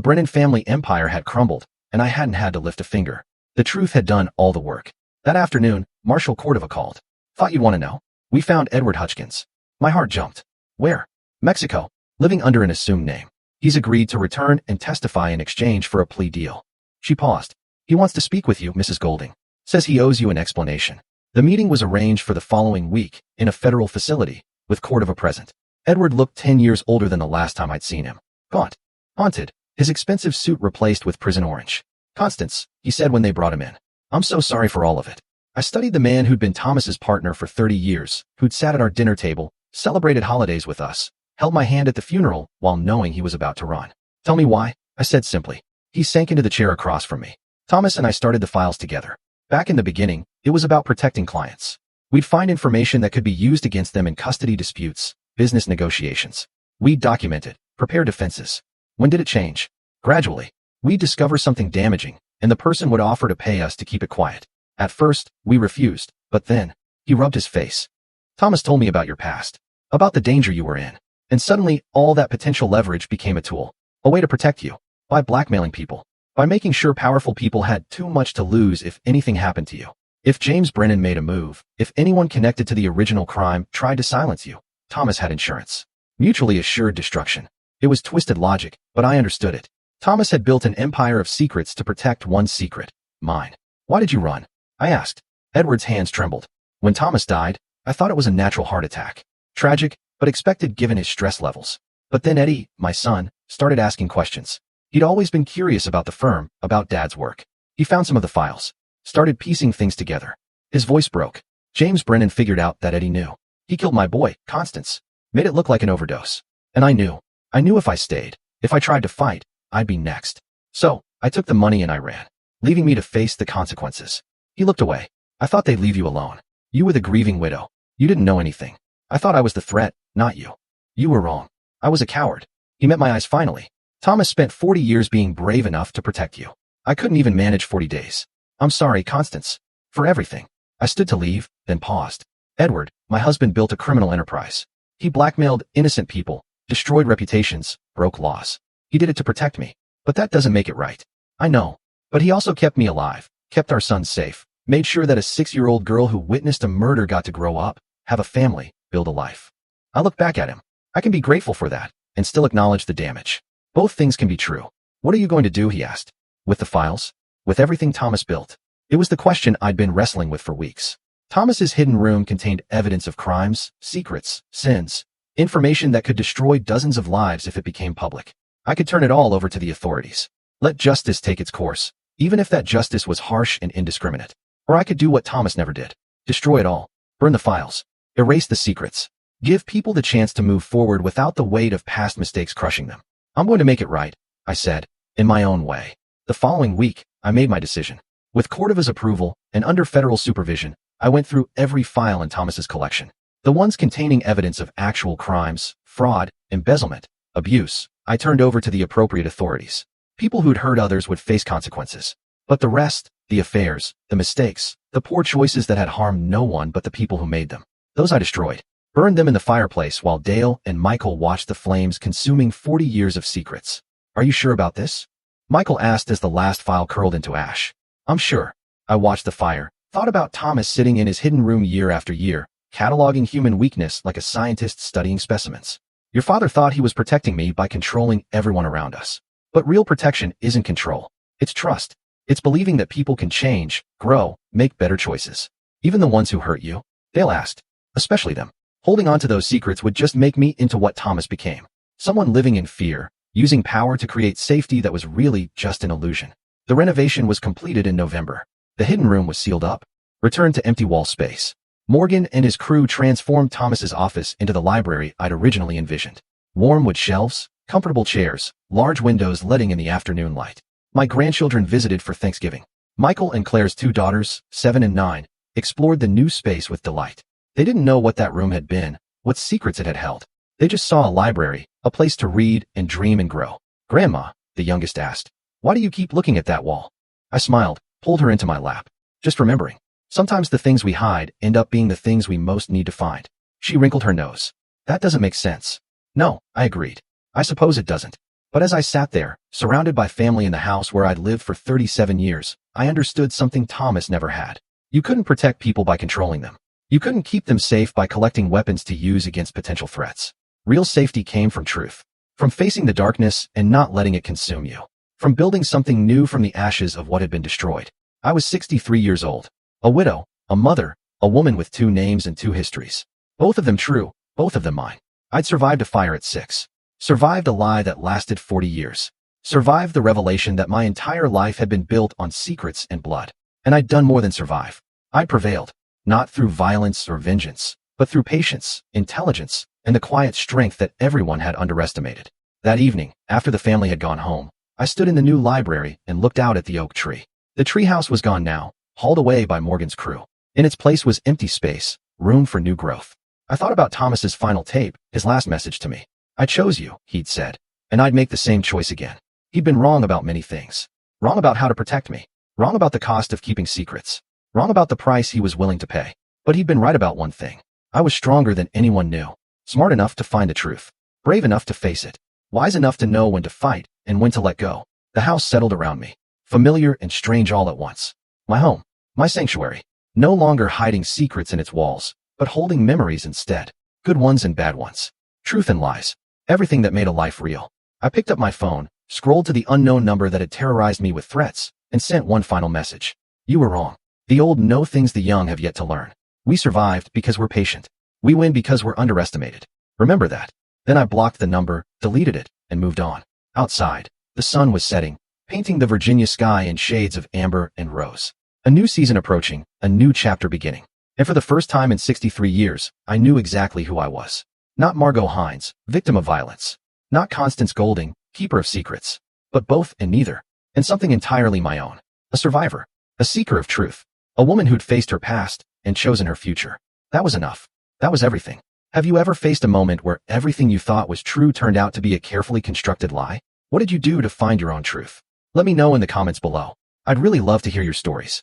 Brennan family empire had crumbled, and I hadn't had to lift a finger. The truth had done all the work. That afternoon, Marshal Cordova called. Thought you'd want to know. We found Edward Hutchins. My heart jumped. Where? Mexico. Living under an assumed name. He's agreed to return and testify in exchange for a plea deal. She paused. He wants to speak with you, Mrs. Golding. Says he owes you an explanation. The meeting was arranged for the following week, in a federal facility, with Cordova present. Edward looked 10 years older than the last time I'd seen him. Gaunt. Haunted. His expensive suit replaced with prison orange. Constance, he said when they brought him in. I'm so sorry for all of it. I studied the man who'd been Thomas's partner for 30 years, who'd sat at our dinner table, celebrated holidays with us, held my hand at the funeral while knowing he was about to run. Tell me why, I said simply. He sank into the chair across from me. Thomas and I started the files together. Back in the beginning, it was about protecting clients. We'd find information that could be used against them in custody disputes, business negotiations. We'd document it, prepare defenses. When did it change? Gradually. We'd discover something damaging, and the person would offer to pay us to keep it quiet. At first, we refused, but then, he rubbed his face. Thomas told me about your past, about the danger you were in, and suddenly, all that potential leverage became a tool, a way to protect you, by blackmailing people, by making sure powerful people had too much to lose if anything happened to you. If James Brennan made a move, if anyone connected to the original crime tried to silence you, Thomas had insurance. Mutually assured destruction. It was twisted logic, but I understood it. Thomas had built an empire of secrets to protect one secret, mine. Why did you run? I asked. Edward's hands trembled. When Thomas died, I thought it was a natural heart attack. Tragic, but expected given his stress levels. But then Eddie, my son, started asking questions. He'd always been curious about the firm, about Dad's work. He found some of the files. Started piecing things together. His voice broke. James Brennan figured out that Eddie knew. He killed my boy, Constance. Made it look like an overdose. And I knew. I knew if I stayed, if I tried to fight, I'd be next. So, I took the money and I ran, leaving me to face the consequences. He looked away. I thought they'd leave you alone. You were the grieving widow. You didn't know anything. I thought I was the threat, not you. You were wrong. I was a coward. He met my eyes finally. Thomas spent 40 years being brave enough to protect you. I couldn't even manage 40 days. I'm sorry, Constance. For everything. I stood to leave, then paused. Edward, my husband, built a criminal enterprise. He blackmailed innocent people, destroyed reputations, broke laws. He did it to protect me. But that doesn't make it right. I know. But he also kept me alive, kept our son safe, made sure that a 6-year-old girl who witnessed a murder got to grow up, have a family, build a life. I look back at him. I can be grateful for that, and still acknowledge the damage. Both things can be true. What are you going to do, he asked. With the files? With everything Thomas built? It was the question I'd been wrestling with for weeks. Thomas's hidden room contained evidence of crimes, secrets, sins, information that could destroy dozens of lives if it became public. I could turn it all over to the authorities. Let justice take its course, even if that justice was harsh and indiscriminate. Or I could do what Thomas never did. Destroy it all. Burn the files. Erase the secrets. Give people the chance to move forward without the weight of past mistakes crushing them. I'm going to make it right, I said, in my own way. The following week, I made my decision. With Cordova's approval, and under federal supervision, I went through every file in Thomas's collection. The ones containing evidence of actual crimes, fraud, embezzlement, abuse, I turned over to the appropriate authorities. People who'd hurt others would face consequences. But the rest, the affairs, the mistakes, the poor choices that had harmed no one but the people who made them, those I destroyed. Burned them in the fireplace while Dale and Michael watched the flames consuming 40 years of secrets. Are you sure about this? Michael asked as the last file curled into ash. I'm sure. I watched the fire, thought about Thomas sitting in his hidden room year after year, cataloging human weakness like a scientist studying specimens. Your father thought he was protecting me by controlling everyone around us. But real protection isn't control. It's trust. It's believing that people can change, grow, make better choices. Even the ones who hurt you? Dale asked. Especially them. Holding on to those secrets would just make me into what Thomas became. Someone living in fear, using power to create safety that was really just an illusion. The renovation was completed in November. The hidden room was sealed up, returned to empty wall space. Morgan and his crew transformed Thomas's office into the library I'd originally envisioned. Warm wood shelves, comfortable chairs, large windows letting in the afternoon light. My grandchildren visited for Thanksgiving. Michael and Claire's two daughters, 7 and 9, explored the new space with delight. They didn't know what that room had been, what secrets it had held. They just saw a library, a place to read and dream and grow. Grandma, the youngest asked, why do you keep looking at that wall? I smiled, pulled her into my lap. Just remembering. Sometimes the things we hide end up being the things we most need to find. She wrinkled her nose. That doesn't make sense. No, I agreed. I suppose it doesn't. But as I sat there, surrounded by family in the house where I'd lived for 37 years, I understood something Thomas never had. You couldn't protect people by controlling them. You couldn't keep them safe by collecting weapons to use against potential threats. Real safety came from truth. From facing the darkness and not letting it consume you. From building something new from the ashes of what had been destroyed. I was 63 years old. A widow, a mother, a woman with 2 names and 2 histories. Both of them true, both of them mine. I'd survived a fire at 6. Survived a lie that lasted 40 years. Survived the revelation that my entire life had been built on secrets and blood. And I'd done more than survive. I prevailed. Not through violence or vengeance, but through patience, intelligence, and the quiet strength that everyone had underestimated. That evening, after the family had gone home, I stood in the new library and looked out at the oak tree. The treehouse was gone now, hauled away by Morgan's crew. In its place was empty space, room for new growth. I thought about Thomas's final tape, his last message to me. I chose you, he'd said, and I'd make the same choice again. He'd been wrong about many things. Wrong about how to protect me. Wrong about the cost of keeping secrets. Wrong about the price he was willing to pay. But he'd been right about one thing. I was stronger than anyone knew. Smart enough to find the truth. Brave enough to face it. Wise enough to know when to fight and when to let go. The house settled around me. Familiar and strange all at once. My home. My sanctuary. No longer hiding secrets in its walls, but holding memories instead. Good ones and bad ones. Truth and lies. Everything that made a life real. I picked up my phone, scrolled to the unknown number that had terrorized me with threats, and sent one final message. You were wrong. The old know things the young have yet to learn. We survived because we're patient. We win because we're underestimated. Remember that. Then I blocked the number, deleted it, and moved on. Outside, the sun was setting, painting the Virginia sky in shades of amber and rose. A new season approaching, a new chapter beginning. And for the first time in 63 years, I knew exactly who I was. Not Margot Hines, victim of violence. Not Constance Golding, keeper of secrets. But both and neither. And something entirely my own. A survivor. A seeker of truth. A woman who'd faced her past and chosen her future. That was enough. That was everything. Have you ever faced a moment where everything you thought was true turned out to be a carefully constructed lie? What did you do to find your own truth? Let me know in the comments below. I'd really love to hear your stories.